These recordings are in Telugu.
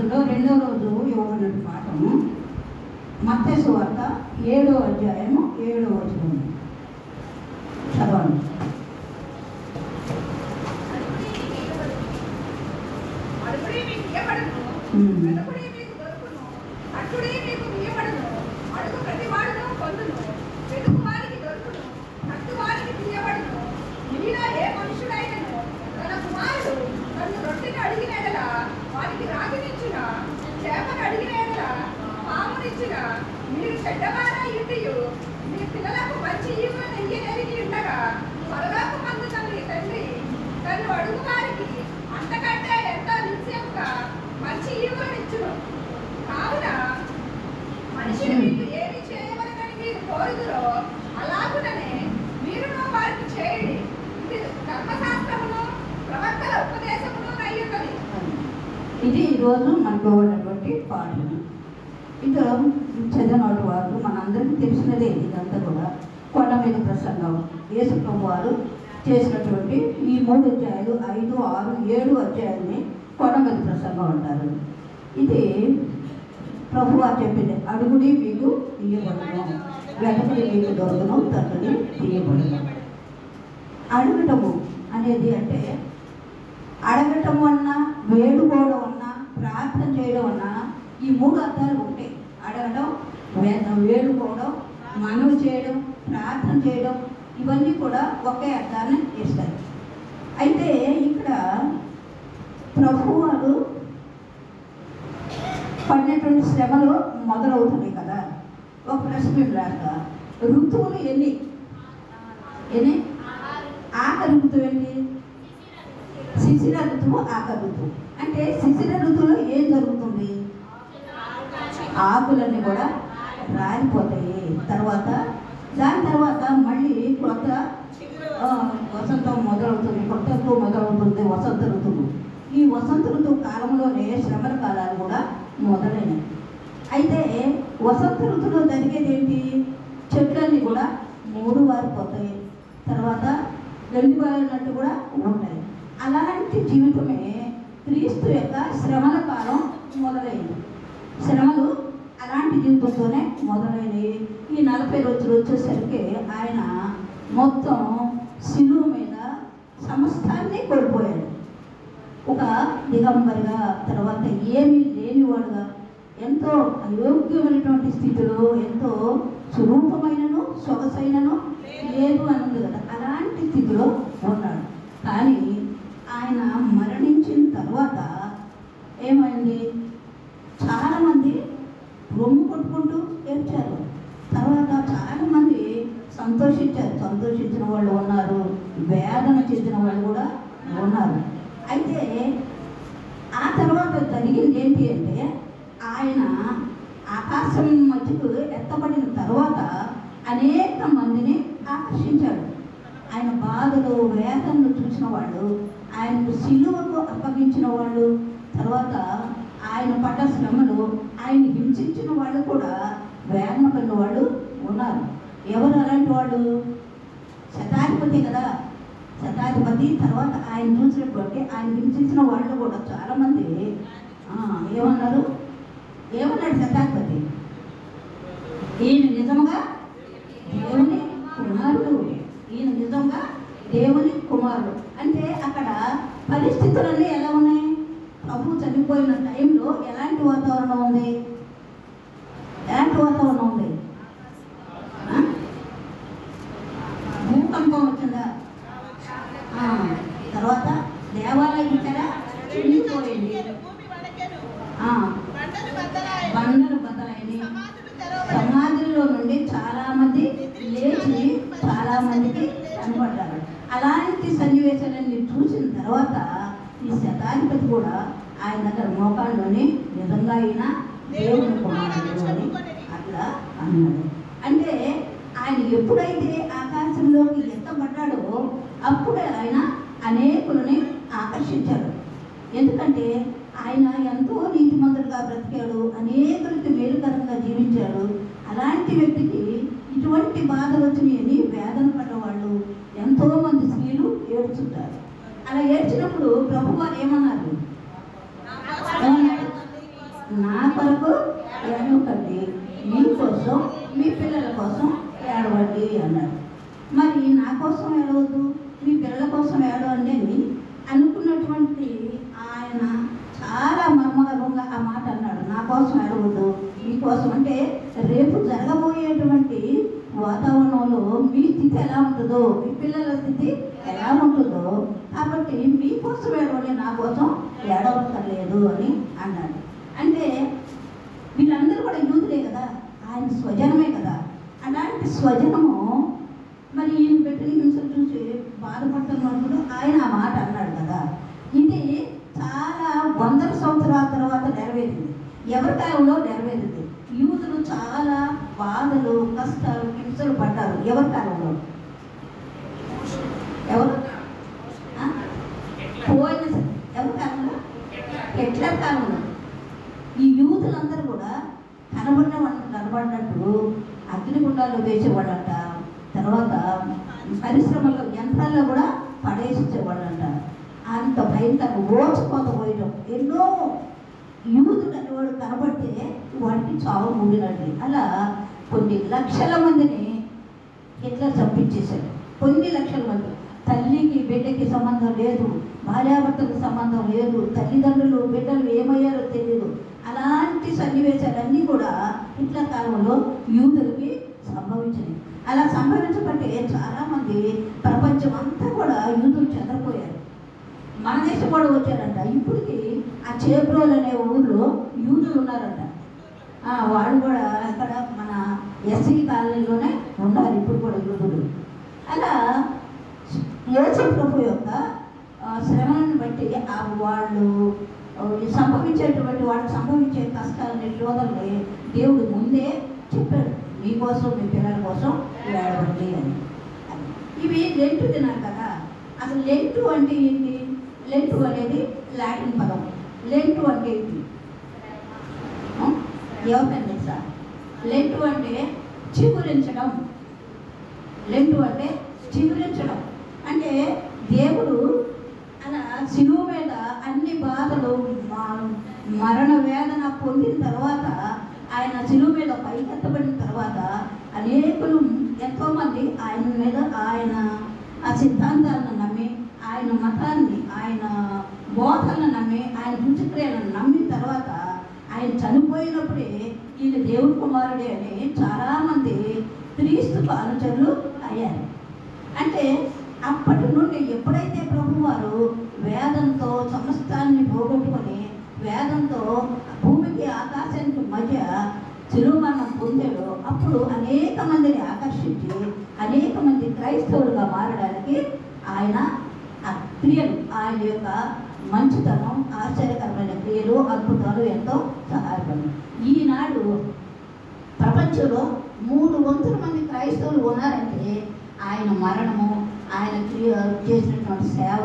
తరగతిలో రెండో రోజు ఇవ్వబడిన పాఠము మత్తయి సువార్త 7వ అధ్యాయము 7వ వచనం చదవండి. మీరు చెడ్డవారా ఇంటియు మీ పిల్లలకు మంచి ఈవులను ఇయ్యనెరిగి ఉండగా పరలోకమందు మీ తండ్రి తను అడుగు వారికి అంతకంటే ఎంతో నిశ్చయముగా మంచి ఈవులను ఇచ్చును. కావున మనిషిని మీకు ఏమి చేయవలనని మీరు కోరుదురో అలాగుననే మీరును వారికి చేయండి. ఇది ధర్మశాస్త్రమును ప్రవక్తల ఉపదేశమును అయ్యున్నది. ఇది ఈరోజు మనకు ఉన్నటువంటి పాఠం. ఇందులో చదివినటువంటి వారు మనందరికీ తెలిసినదే. ఇదంతా కూడా కొండ మీద ప్రసంగం యేసు ప్రభు వారు చేసినటువంటి ఈ 3 అధ్యాయాలు 5, 6, 7 అధ్యాయాలని కొండ మీద ప్రసంగం అంటారు. ఇది ప్రభు వారు చెప్పింది, అడుగుడి మీకు తీయబడును, వెనకడి మీకు దొరకను, తట్టుని తీయబడును. అడగటము అనేది అంటే అడగటం అన్నా, వేడుకోవడం అన్నా, ప్రార్థన చేయడం అన్నా ఈ 3 అర్థాలు ఉంటాయి. అడగడం, వేడుకోవడం, మనవి చేయడం, ప్రార్థన చేయడం ఇవన్నీ కూడా ఒకే అర్థాన్ని ఇస్తాయి. అయితే ఇక్కడ ప్రభు వారు పడినటువంటి శ్రమలు మొదలవుతున్నాయి కదా. ఒక ప్రశ్న లాగా ఋతువులు ఎన్ని? ఆఖరి ఋతువు ఏంటి? శిశిర ఋతువు, ఆఖరి ఋతువు. అంటే శిశిర ఋతువులో ఏం జరుగుతుంది? ఆకులన్నీ కూడా రాలిపోతాయి. దాని తర్వాత మళ్ళీ కొత్త వసంతం మొదలవుతుంది, కొత్త ఋతువు మొదలవుతుంది, వసంత ఋతువు. ఈ వసంత ఋతువు కాలంలోనే శ్రమల కాలాలు కూడా మొదలైనవి. అయితే వసంత ఋతువులో జరిగేది ఏంటి? చెట్లన్నీ కూడా 3 వారిపోతాయి, తర్వాత 2 వారినట్టు కూడా ఉంటాయి. అలాంటి జీవితమే క్రీస్తు యొక్క శ్రమల కాలం మొదలైంది. శ్రమలు అలాంటి జీవితంతోనే మొదలైనవి. ఈ 40 రోజులు వచ్చేసరికి ఆయన మొత్తం శిలువ మీద సమస్తాన్ని కోల్పోయాడు. ఒక దిగంబరిగా, తర్వాత ఏమీ లేనివాడుగా, ఎంతో అయోగ్యమైనటువంటి స్థితిలో, ఎంతో స్వరూపమైనను సొగసైనను లేదు అని ఉంది కదా, అలాంటి స్థితిలో ఉన్నాడు. కానీ ఆయన మరణించిన తర్వాత ఏమైంది? చాలామంది రొమ్ము కొట్టుకుంటూ ఏడ్చారు. తర్వాత చాలామంది సంతోషించారు. సంతోషించిన వాళ్ళు ఉన్నారు, వేదన చెందిన వాళ్ళు కూడా ఉన్నారు. అయితే ఆ తర్వాత జరిగింది ఏంటి అంటే, ఆయన ఆకాశం మధ్యకు ఎత్తబడిన తర్వాత అనేక మందిని ఆకర్షించాడు. ఆయన బాధలు, వేదనలు చూసిన వాళ్ళు, ఆయనకు సిలువకు అప్పగించిన వాళ్ళు, తర్వాత ఆయన పడ్డ శ్రమలు, ఆయన హింసించిన వాళ్ళు కూడా వేదన పడిన వాళ్ళు ఉన్నారు. ఎవరు అలాంటి వాళ్ళు? శతాధిపతి కదా. శతాధిపతి తర్వాత ఆయన చూసినటువంటి, ఆయన హింసించిన వాళ్ళు కూడా చాలామంది ఏమన్నాడు శతాధిపతి? ఈయన నిజంగా దేవుని కుమారుడు, ఈయన నిజంగా దేవుని కుమారుడు. అంటే అక్కడ పరిస్థితులన్నీ ఎలా ఉన్నాయి? ప్రభు చనిపోయిన టైంలో ఎలాంటి వాతావరణం ఉంది? భూకంపం వచ్చిందా? తర్వాత దేవాలయం ఇచ్చారా? చిరిగిపోయింది, బండలు బద్దలైంది, సమాధుల్లో నుండి చాలామంది లేచి చాలామందికి కనపడ్డారు. అలాంటి సన్నివేశాలన్నీ చూసిన తర్వాత ఈ శతాధిపతి కూడా ఆయన దగ్గర మోకాళ్ళలోని నిజంగా అయినా దేవుని కుమారుడు అని అట్లా అన్నాడు. అంటే ఆయన ఎప్పుడైతే ఆకాశంలోకి ఎత్తబడ్డాడో అప్పుడే ఆయన అనేకులని ఆకర్షించాడు. ఎందుకంటే ఆయన ఎంతో నీతిమంతుడుగా బ్రతికాడు, అనేకులకి మేలుకరంగా జీవించాడు. అలాంటి వ్యక్తికి ఇటువంటి బాధలు వచ్చినాయని వేదన పడ్డవాళ్ళు ఎంతోమంది స్త్రీలు ఏడ్చుంటారు. అలా ఏడ్చినప్పుడు ప్రభువారు ఏమన్నారు? నా కొరకు ఏడవకండి, మీకోసం మీ పిల్లల కోసం ఏడవండి అన్నాడు. మరి నా కోసం ఏడవద్దు, మీ పిల్లల కోసం ఏడవండి అని అనుకున్నటువంటి ఆయన చాలా మర్మగర్భంగా ఆ మాట అన్నాడు. నా కోసం ఏడవద్దు, మీకోసం అంటే రేపు జరగబోయేటువంటి వాతావరణంలో మీ స్థితి ఎలా ఉంటుందో, మీ పిల్లల స్థితి ఎలా ఉంటుందో, కాబట్టి మీకోసం ఏడవండి, నా కోసం ఏడవక్కర్లేదు అని అన్నాడు. అంటే వీళ్ళందరూ కూడా యూదులే కదా, ఆయన స్వజనమే కదా. అలాంటి స్వజనము మరి ఈయన పెట్టిన హింసలు చూసి బాధపడుతున్నప్పుడు ఆయన ఆ మాట అన్నాడు కదా. ఇది చాలా వందల సంవత్సరాల తర్వాత నెరవేరింది. ఎవరి కాలంలో నెరవేరింది? యూదులు చాలా బాధలు, కష్టాలు, హింసలు పడ్డారు. ఎవరి కాలంలో? ఎవరు పోయిన ఎవరి కాలంలో? హిట్లర్ కాలంలో. ఈ యూదులందరూ కూడా కనబడినట్టు అగ్నిగుండాల్లో వేసేవాడంట. తర్వాత పరిశ్రమల్లో, యంత్రాల్లో కూడా పడేసిచ్చేవాడంట. అంత భయంకరంగా ఓచిపోతపోయడం. ఎన్నో యూదుడు అనేవాడు కనబడితే వాడికి చావు మూడినట్టు. అలా కొన్ని లక్షల మందిని ఇట్లా చంపించేశాడు. కొన్ని లక్షల మంది. తల్లికి బిడ్డకి సంబంధం లేదు, భార్యాభర్తలకు సంబంధం లేదు, తల్లిదండ్రులు బిడ్డలు ఏమయ్యారో తెలియదు. అలాంటి సన్నివేశాలన్నీ కూడా హిట్లర్ కాలంలో యూదులకి సంభవించినాయి. అలా సంభవించబట్టే చాలామంది ప్రపంచం అంతా కూడా యూదులు చెదరిపోయారు. మన దేశం కూడా వచ్చారంట. ఇప్పటికి ఆ చేబ్రోల్ అనే ఊళ్ళో యూదులు ఉన్నారంట. వాళ్ళు కూడా అక్కడ మన ఎస్సీ కాలనీలోనే ఉన్నారు ఇప్పుడు కూడా యూదులు. అలా యేసు ప్రభు యొక్క శ్రమలను బట్టి వాళ్ళు సంభవించేటువంటి వాళ్ళకి సంభవించే కష్టాలని, శోధనని దేవుడు ముందే చెప్పాడు. మీకోసం, మీ పిల్లల కోసం ఏడవండి అని. ఇవి లెంటు తిన్నారు కదా. అసలు లెంటు అంటే ఏంటి? లెంటు అనేది లాటిన్ పదం. లెంటు అంటే ఏంటి? ఎవరికైనా తెలుసా? లెంటు అంటే చిగురించడం. లెంటు అంటే చిగురించడం. అంటే దేవుడు అలా శిలువ మీద అన్ని బాధలు, మరణ వేదన పొందిన తర్వాత, ఆయన శిలువ మీద పైకెత్తబడిన తర్వాత అనేకులు, ఎంతోమంది ఆయన మీద, ఆయన ఆ సిద్ధాంతాలను నమ్మి, ఆయన మతాన్ని, ఆయన బోధలను నమ్మి, ఆయన రుచిక్రియలను నమ్మిన తర్వాత ఆయన చనిపోయినప్పుడే ఈయన దేవుడి కుమారుడే అని చాలామంది క్రీస్తుకు అనుచరులు అయ్యారు. అంటే అప్పటి నుండి ఎప్పుడైతే ప్రభువారు వేదంతో సమస్తాన్ని పోగొట్టుకొని, వేదంతో భూమికి ఆకాశానికి మధ్య శిలువ మరణం పొందాడో, అప్పుడు అనేక మందిని ఆకర్షించి అనేక మంది క్రైస్తవులుగా మారడానికి ఆయన ఆ క్రియలు, ఆయన యొక్క మంచితనం, ఆశ్చర్యకరమైన క్రియలు, అద్భుతాలు ఎంతో సహాయపడినాయి. ఈనాడు ప్రపంచంలో 300 మంది క్రైస్తవులు ఉన్నారంటే ఆయన మరణము, ఆయన చేసినటువంటి సేవ,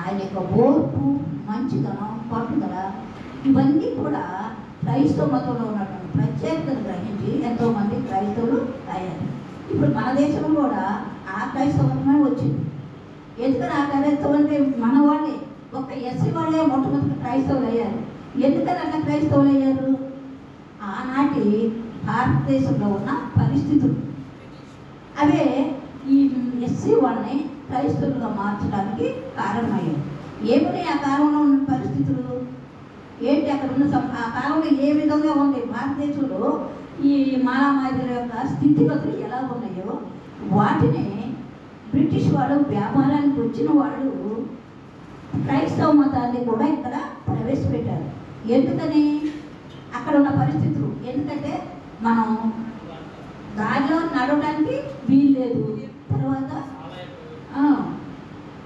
ఆయన యొక్క ఓర్పు, మంచితనం, పట్టుదల, ఇవన్నీ కూడా క్రైస్తవ మతంలో ఉన్నటువంటి ప్రత్యేకతను గ్రహించి ఎంతోమంది క్రైస్తవులు అయ్యారు. ఇప్పుడు మన దేశంలో కూడా ఆ క్రైస్తవమే వచ్చింది. ఎందుకని ఆ క్రైస్తవం అంటే మన వాళ్ళే, ఒక ఎస్సీ వాళ్ళే మొట్టమొదటి క్రైస్తవులు అయ్యారు. ఎందుకని అట్లా క్రైస్తవులు అయ్యారు? ఆనాటి భారతదేశంలో ఉన్న పరిస్థితులు అవే ఈ ఎస్సీ వాళ్ళని క్రైస్తవులుగా మార్చడానికి కారణమయ్యాయి. ఏమిటి ఆ కాలంలో ఉన్న పరిస్థితులు ఏంటి? అక్కడ ఉన్న ఆ కాలంలో ఏ విధంగా ఉంది భారతదేశంలో ఈ మాలామాదిల యొక్క స్థితిగతులు ఎలా ఉన్నాయో వాటిని బ్రిటిష్ వాళ్ళు, వ్యాపారానికి వచ్చిన వాళ్ళు క్రైస్తవ మతాన్ని కూడా ఇక్కడ ప్రవేశపెట్టారు. ఎందుకని? అక్కడ ఉన్న పరిస్థితులు. ఎందుకంటే మనం దారిలో నడవడానికి వీల్లేదు, తర్వాత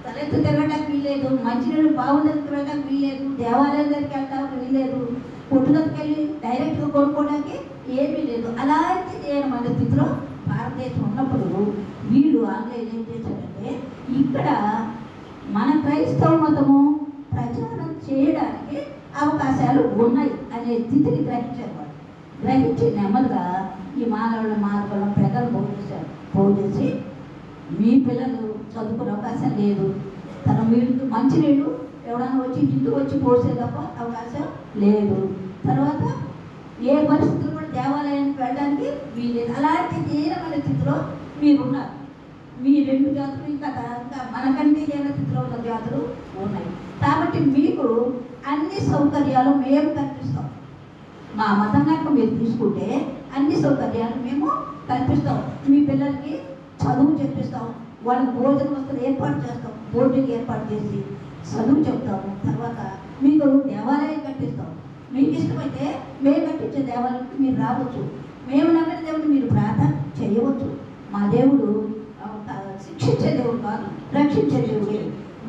తలెత్తు తిరగడానికి వీల్లేదు, మంచినీళ్ళు బాగుందని తిరగడానికి వీల్లేదు, దేవాలయం దగ్గరికి వెళ్ళడానికి వీల్లేదు, కొట్టు దగ్గరికి వెళ్ళి డైరెక్ట్గా కొనుక్కోవడానికి ఏమీ లేదు. అలాంటి మన స్థితిలో భారతదేశం ఉన్నప్పుడు వీళ్ళు ఆంగ్లేయులు ఏం చేశారంటే ఇక్కడ మన క్రైస్తవ మతము ప్రచారం చేయడానికి అవకాశాలు ఉన్నాయి అనే స్థితిని గ్రహించారు. వాళ్ళు గ్రహించి నెమ్మదిగా ఈ మానవుల మార్గంలో పెద్దలు పోజేసి మీ పిల్లలు చదువుకునే అవకాశం లేదు, తన మీరు మంచినీళ్ళు ఎవడన్నా వచ్చి ఇంటికి వచ్చి పోసే తప్ప అవకాశం లేదు, తర్వాత ఏ పరిస్థితులు కూడా దేవాలయానికి వెళ్ళడానికి వీలేదు. అలాంటి హీనమైన స్థితిలో మీరున్నారు. మీ 2 జాతులు ఇంకా మనకంటే హీన స్థితిలో ఉన్న జాతులు ఉన్నాయి. కాబట్టి మీకు అన్ని సౌకర్యాలు మేము కల్పిస్తాం. మా మతం కనుక మీరు తీసుకుంటే అన్ని సౌకర్యాలు మేము కల్పిస్తాం. మీ పిల్లలకి చదువు చెప్పిస్తాం, వాళ్ళకి భోజన వస్తువులు ఏర్పాటు చేస్తాం, బోర్డుకి ఏర్పాటు చేసి చదువు చెప్తాము. తర్వాత మీకు దేవాలయం కట్టిస్తాం. మీకు ఇష్టమైతే మేము కట్టించే దేవాలయానికి మీరు రావచ్చు. మేము నమ్మిన దేవుడు మీరు ప్రార్థన చేయవచ్చు. మా దేవుడు శిక్షించే దేవుడు కాదు, రక్షించే దేవుడే.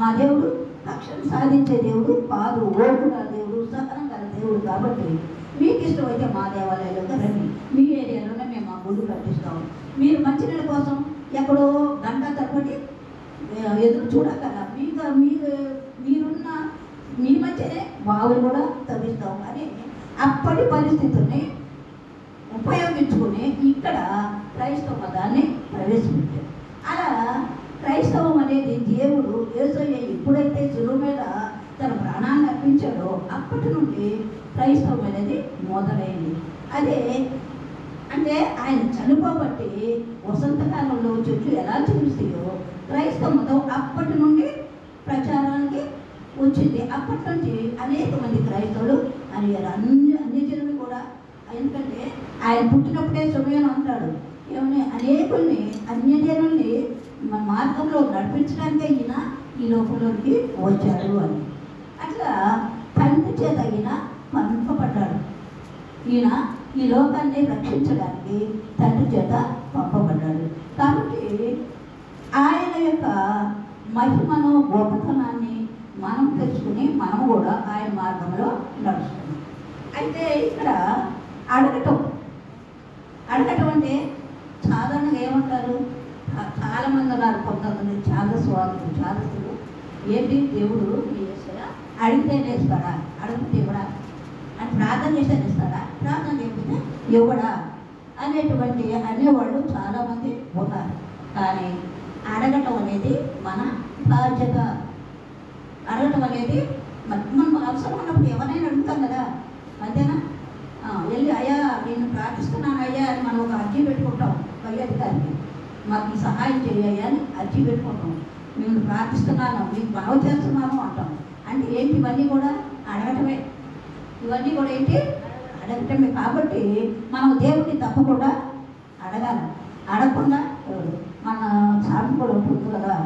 మా దేవుడు రక్షణ సాధించే దేవుడు కాదు, ఓర్పు గల దేవుడు, సహనం గల దేవుడు. కాబట్టి మీకు ఇష్టమైతే మా దేవాలయంలో రండి. మీ ఏరియాలోనే మేము మా గుళ్ళు కట్టిస్తాము. మీరు మంచినీళ్ళ కోసం ఎక్కడో గంట తరబడి ఎదురు చూడగల మీరున్న మీ మధ్యనే బావులు కూడా తవ్విస్తాం అని అప్పటి పరిస్థితుల్ని ఉపయోగించుకుని ఇక్కడ క్రైస్తవ మతాన్ని ప్రవేశపెట్టారు. అలా క్రైస్తవం అనేది దేవుడు యేసయ్య ఎప్పుడైతే శిలువ మీద తన ప్రాణాన్ని అర్పించాడో అప్పటి నుండి క్రైస్తవం అనేది మొదలైంది. అదే అంటే ఆయన చనిపోబట్టి వసంతకాలంలో చెట్లు ఎలా చిరుస్తాయో క్రైస్తవ మతం అప్పటి నుండి ప్రచారానికి వచ్చింది. అప్పటి నుంచి అనేక మంది క్రైస్తవులు అన్ని జనులు కూడా, ఎందుకంటే ఆయన పుట్టినప్పుడే సమయం అంటాడు ఏమని అనేకుల్ని అన్యజనుల్ని మన మార్గంలో నడిపించడానికే ఈయన ఈ లోకంలోకి వచ్చాడు అని. అట్లా తండ్రి చేత ఈయన పంపబడ్డాడు. ఈయన ఈ లోకాన్ని రక్షించడానికి తండ్రి చేత పంపబడ్డాడు. కాబట్టి ఆయన యొక్క మహిమను గొప్పతనాన్ని మనం తెలుసుకుని మనం కూడా ఆయన మార్గంలో నడుస్తున్నాం. అయితే ఇక్కడ అడగటం అంటే సాధారణంగా ఏమంటారు, చాలామంది ఉన్నారు, కొంతమంది చాదస్తులు ఏంటి దేవుడు అడిగితేనే ఇస్తాడా, అడిగితే ఇవ్వడా, అని ప్రార్థన చేస్తే ఇస్తాడా, ప్రార్థన చేస్తే ఇవ్వడా అనేటువంటి అనేవాళ్ళు చాలామంది ఉన్నారు. కానీ అడగటం అనేది మన బాధ్యత. అడగటం అనేది మనం అవసరం ఉన్నప్పుడు ఎవరైనా అడుగుతాం కదా, అంతేనా? వెళ్ళి అయ్యా నేను ప్రార్థిస్తున్నాను అయ్యా అని మనం ఒక అర్జీ పెట్టుకుంటాం పై అధికారికి, మాకు ఈ సహాయం చేయాలి అని అర్జీ పెట్టుకుంటాం. మేము ప్రార్థిస్తున్నాను, మీకు మనవి చేస్తున్నాను అంటాం. అంటే ఏంటి, ఇవన్నీ కూడా అడగటమే. ఇవన్నీ కూడా ఏంటి, అడగటమే. కాబట్టి మనం దేవుడిని తప్పకుండా అడగాలి. అడగకుండా మన సామి కూడా ఉంటుంది కదా,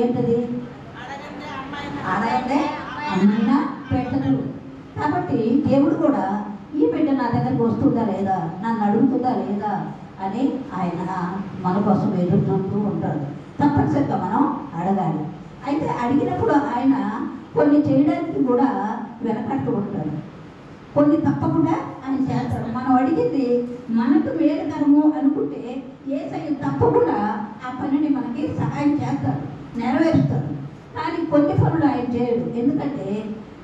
ఏంటది, అడగంటే అమ్మైనా పెట్టరు. కాబట్టి దేవుడు కూడా ఈ బిడ్డ నా దగ్గరికి వస్తుందా లేదా, నన్ను అడుగుతుందా లేదా అని ఆయన మన కోసం ఎదుర్కొంటూ ఉంటాడు. తప్పనిసరిగా మనం అడగాలి. అయితే అడిగినప్పుడు ఆయన కొన్ని చేయడానికి కూడా వెనకట్టు ఉంటాడు, కొన్ని తప్పకుండా ఆయన చేస్తాడు. మనం అడిగింది మనకు మేలుకరము అనుకుంటే యేసయ్య తప్పకుండా ఆ పనిని మనకి సహాయం చేస్తాడు, నెరవేరుస్తాడు. కానీ కొన్ని పనులు ఆయన చేయడు. ఎందుకంటే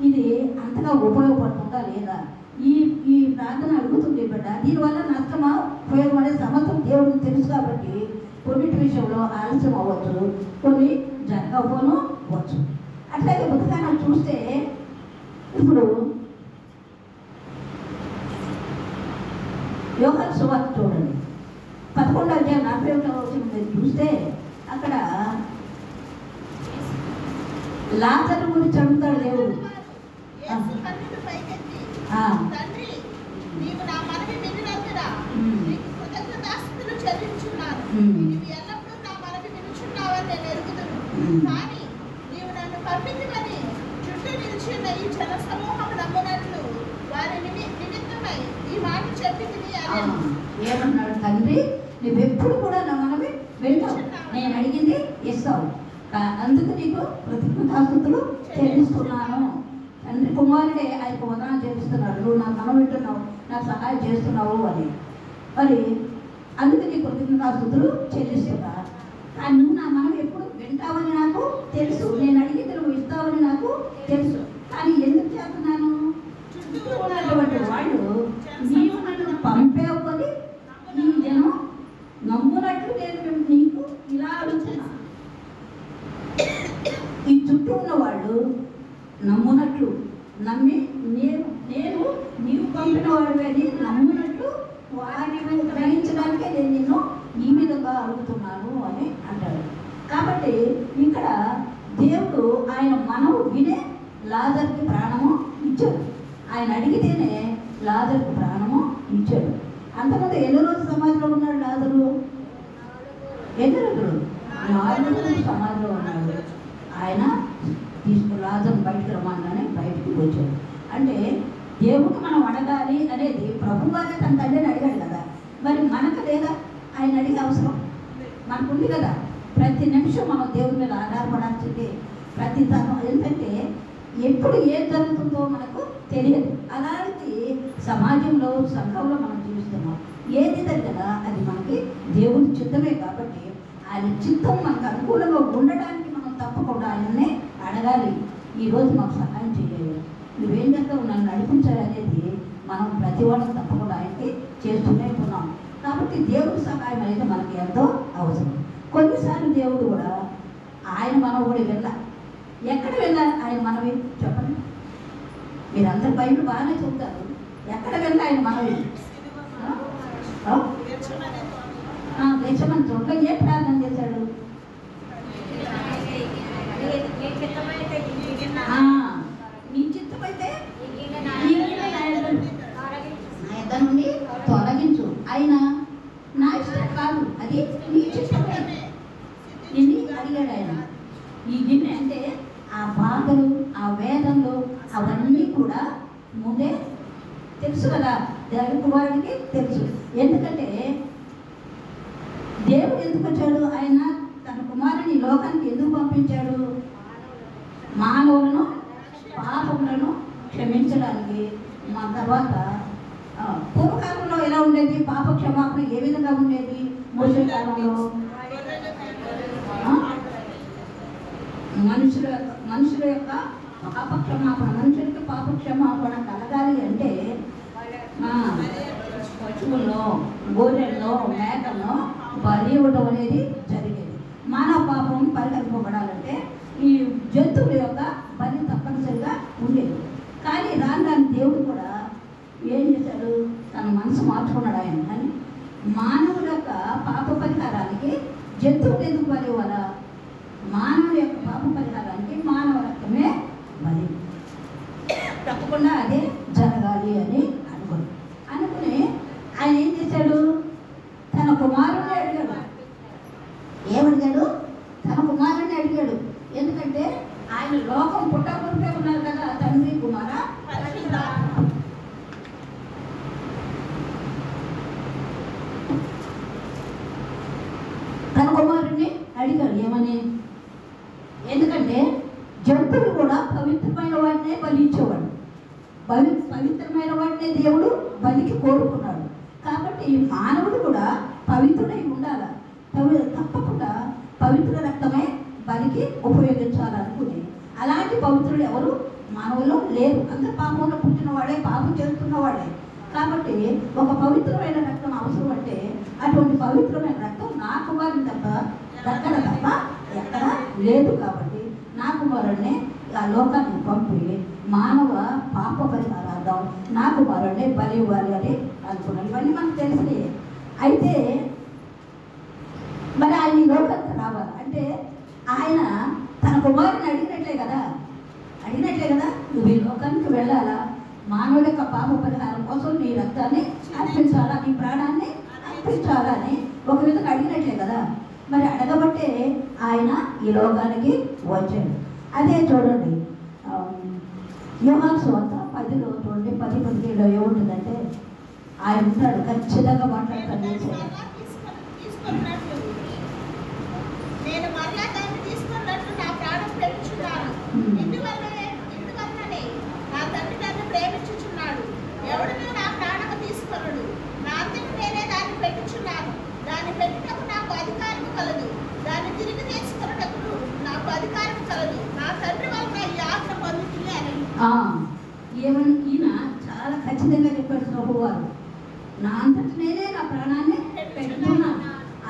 ఇది అంతగా ఉపయోగపడుతుందా లేదా, ఈ ప్రార్థన అడుగుతుంది బిడ్డ, దీనివల్ల నష్టమా ఉపయోగం అనేది సమస్తం దేవుడికి తెలుసు. కాబట్టి కొన్నిటి విషయంలో ఆలస్యం అవ్వచ్చు, కొన్ని జరగకపోను వచ్చు. అట్లాగే ఉదకాలం చూస్తే ఇప్పుడు యోహాను సువార్త చూడండి, 11:41 చూస్తే అక్కడ లాజరు గురించి అడుగుతాడు దేవుడు. ఏమన్నాడు, తండ్రి నువ్వెప్పుడు కూడా నా మనవి వింటావు, నేను అడిగింది ఇస్తావు, అందుకు నీకు కృతజ్ఞతాస్తుతులు చెల్లిస్తున్నాను. తండ్రి కుమారుడే ఆయనకు వందనాలు చెల్లిస్తున్నాడు, నువ్వు నా మనం వింటున్నావు, నాకు సహాయం చేస్తున్నావు అని. మరి అందుకు నీ కృతజ్ఞతాస్తుతులు చెల్లిస్తున్నా. కానీ నువ్వు నా మనం ఎప్పుడు వింటావని నాకు తెలుసు, నేను అడిగితే నువ్వు ఇస్తావని నాకు తెలుసు. కానీ ఎందుకు చేస్తున్నాను, చుట్టూ ఉన్నటువంటి వాళ్ళు నీవు నన్ను పంపేవని ఈ జనం నమ్మునట్లు నేను నీకు ఇలా అడుగుతున్నా. ఈ చుట్టూ ఉన్న వాళ్ళు నమ్మునట్లు నమ్మి నేను నీవు పంపిన వాడు అని నమ్మినట్లు వారిని గ్రహించడానికే నేను నిన్ను ఈ విధంగా అడుగుతున్నాను అని అంటాడు. కాబట్టి ఇక్కడ దేవుడు ఆయన మనవు వినే లాజరుకి ప్రాణము ఇచ్చాడు. ఆయన అడిగితేనే లాజరుకు ప్రాణము ఇచ్చాడు. అంతకుముందు ఎన్ని రోజులు సమాధిలో ఉన్నాడు లాజరు? ఎన్ని రోజులు? 4 రోజులు సమాధిలో ఉన్నాడు. ఆయన లాజరు బయటకు రమ్మగానే బయటికి వచ్చాడు. అంటే దేవుడికి మనం అడగాలి అనేది ప్రభువారే తన తండ్రిని అడిగాడు కదా, మరి మనకు లేదా ఆయన అడిగే అవసరం? మనకుంది కదా. ప్రతి నిమిషం మనం దేవుడి మీద ఆధారపడాల్సిందే. ప్రతి తరం ఏంటంటే ఎప్పుడు ఏం జరుగుతుందో మనకు తెలియదు. అలాంటి సమాజంలో సంఘంలో మనం జీవిస్తున్నాం. ఏది జరిగినా అది మనకి దేవుడి చిత్తమే. కాబట్టి ఆయన చిత్తం మనకు అనుకూలంగా ఉండడానికి మనం తప్పకుండా ఆయన్నే అడగాలి. ఈరోజు మాకు సహాయం చేయాలి, నువ్వేం చేస్తావు, నన్ను నడిపించాలి అనేది మనం ప్రతి వాళ్ళకి తప్పకుండా ఆయనకి చేస్తూనే ఉన్నాం. కాబట్టి దేవుడి సహాయం అనేది మనకి ఎంతో అవసరం. కొన్నిసార్లు దేవుడు కూడా ఆయన మనవుడి వెళ్ళాలి. ఎక్కడ వెళ్ళాలి ఆయన మనవి? చెప్పండి. మీరందరూ బయట బాగానే చెప్తారు. ఎక్కడ వెళ్ళాలి ఆయన మనవి? గెచ్చమని చోట్ల ఏ ప్రార్థన చేశాడు? నీ చిత్తమైతే నా నుండి తొలగించు. అయినా నా ఇష్టం కాదు, అది నీ చిత్తమే. ఇది అడిగాడు ఆయన. ఈ గిన్నె అంటే ఆ బాధలు, ఆ వేదనలు అవన్నీ కూడా ముందే తెలుసు కదా దేవుడి వాడికి తెలుసు. ఎందుకంటే దేవుడు ఎందుకు వచ్చాడు? ఆయన తన కుమారుని లోకానికి ఎందుకు పంపించాడు? మానవులను పాపములను క్షమించడానికి. మా తర్వాత పూర్వకాలంలో ఎలా ఉండేది? పాప క్షమాపణ ఏ విధంగా ఉండేది? మోసే కాలంలో మనుషుల యొక్క పాప క్షమాపణ, మనుషులకి పాప క్షమాపణ కలగాలి అంటే పశువుల్లో, గొర్రెల్లో, మేకల్లో బలి ఇవ్వడం అనేది జరిగేది. మానవ పాపం పరికల్పబడాలంటే ఈ జంతువుల యొక్క బలి తప్పనిసరిగా ఉండేది. కానీ రాను దేవుడు కూడా ఏం చేశాడు? తన మనసు మార్చుకున్నాడు ఆయన. కానీ మానవుల యొక్క పాప పరిహారానికి జంతువులు ఎందుకు బలి ఇవ్వాలా? మానవుల యొక్క పాప పరిహారానికి మానవ రక్తమే బలి. తప్పకుండా అదే జరగాలి అని అనుకుని ఆయన ఏం చేశాడు? తన కుమారుడిని అడిగాడు. ఏమడిగాడు? తన కుమారుడిని అడిగాడు. ఎందుకంటే ఆయన లోకం పుట్టకొరికే ఉన్నారు కదా, తండ్రి కుమార తన కుమారుడిని అడిగాడు. ఏమని? ఎందుకంటే జంతువులు కూడా పవిత్రమైన వాడినే బలించేవాడు. పవిత్రమైన వాడినే దేవుడు బలికి కోరుకున్నాడు. కాబట్టి మానవుడు కూడా పవిత్రుడై ఉండాలి. తప్పకుండా పవిత్ర రక్తమే బలికి ఉపయోగించాలనుకుని అలాంటి పవిత్రులు ఎవరు మానవులు లేరు. అందరు పాపంలో పుట్టినవాడే, పాపం చేస్తున్నవాడే. కాబట్టి ఒక పవిత్రమైన రక్తం అవసరం. అంటే అటువంటి పవిత్రమైన రక్తం నా కుమారుని తప్ప ఎక్కడ లేదు. కాబట్టి నా కుమారుడిని ఆ లోకానికి పంపి మానవ పాప పరిహారార్థం నా కుమారుడిని బలి ఇవ్వాలి అని అనుకున్నాను. ఇవన్నీ మనకు తెలిసినాయి. అయితే మరి ఆయన ఈ లోకానికి రావాలి అంటే ఆయన తన కుమారుని అడిగినట్లే కదా, నువ్వు ఈ లోకానికి వెళ్ళాలా, మానవుల యొక్క పాప పరిహారం కోసం నీ రక్తాన్ని అర్పించాలా, నీ ప్రాణాన్ని అర్పించాలా అని ఒక విధంగా అడిగినట్లే కదా. మరి అడగబట్టే ఆయన ఈ లోకానికి వచ్చాడు. అదే చూడండి యోహాను సువార్త 10లో చూడండి, 10:17 ఏముంటుందంటే ఆయన ఉంటాడు, ఖచ్చితంగా మాట్లాడతాడు. నేను మరలా దాన్ని తీసుకున్నట్లు నా ప్రాణం పెంచున్నాను. ఇందువల్లనే నా తండ్రి నన్ను ప్రేమించుచున్నాడు. ఎవడును నా ప్రాణము తీసుకొనడు. నా అంతటి నేనే దాన్ని పెట్టుచున్నాను. దాన్ని పెట్టుటకు నాకు అధికారం కలదు. దాన్ని తిరిగి తీసుకున్నటప్పుడు నాకు అధికారం కలదు. నా తండ్రి వల్ల ఈ ఆజ్ఞ పొందుతుంది అని. ఈయన చాలా ఖచ్చితంగా చెప్పాడు ప్రభువారు. నా అంతటి నేనే నా ప్రాణాన్ని పెట్టుకున్నాను.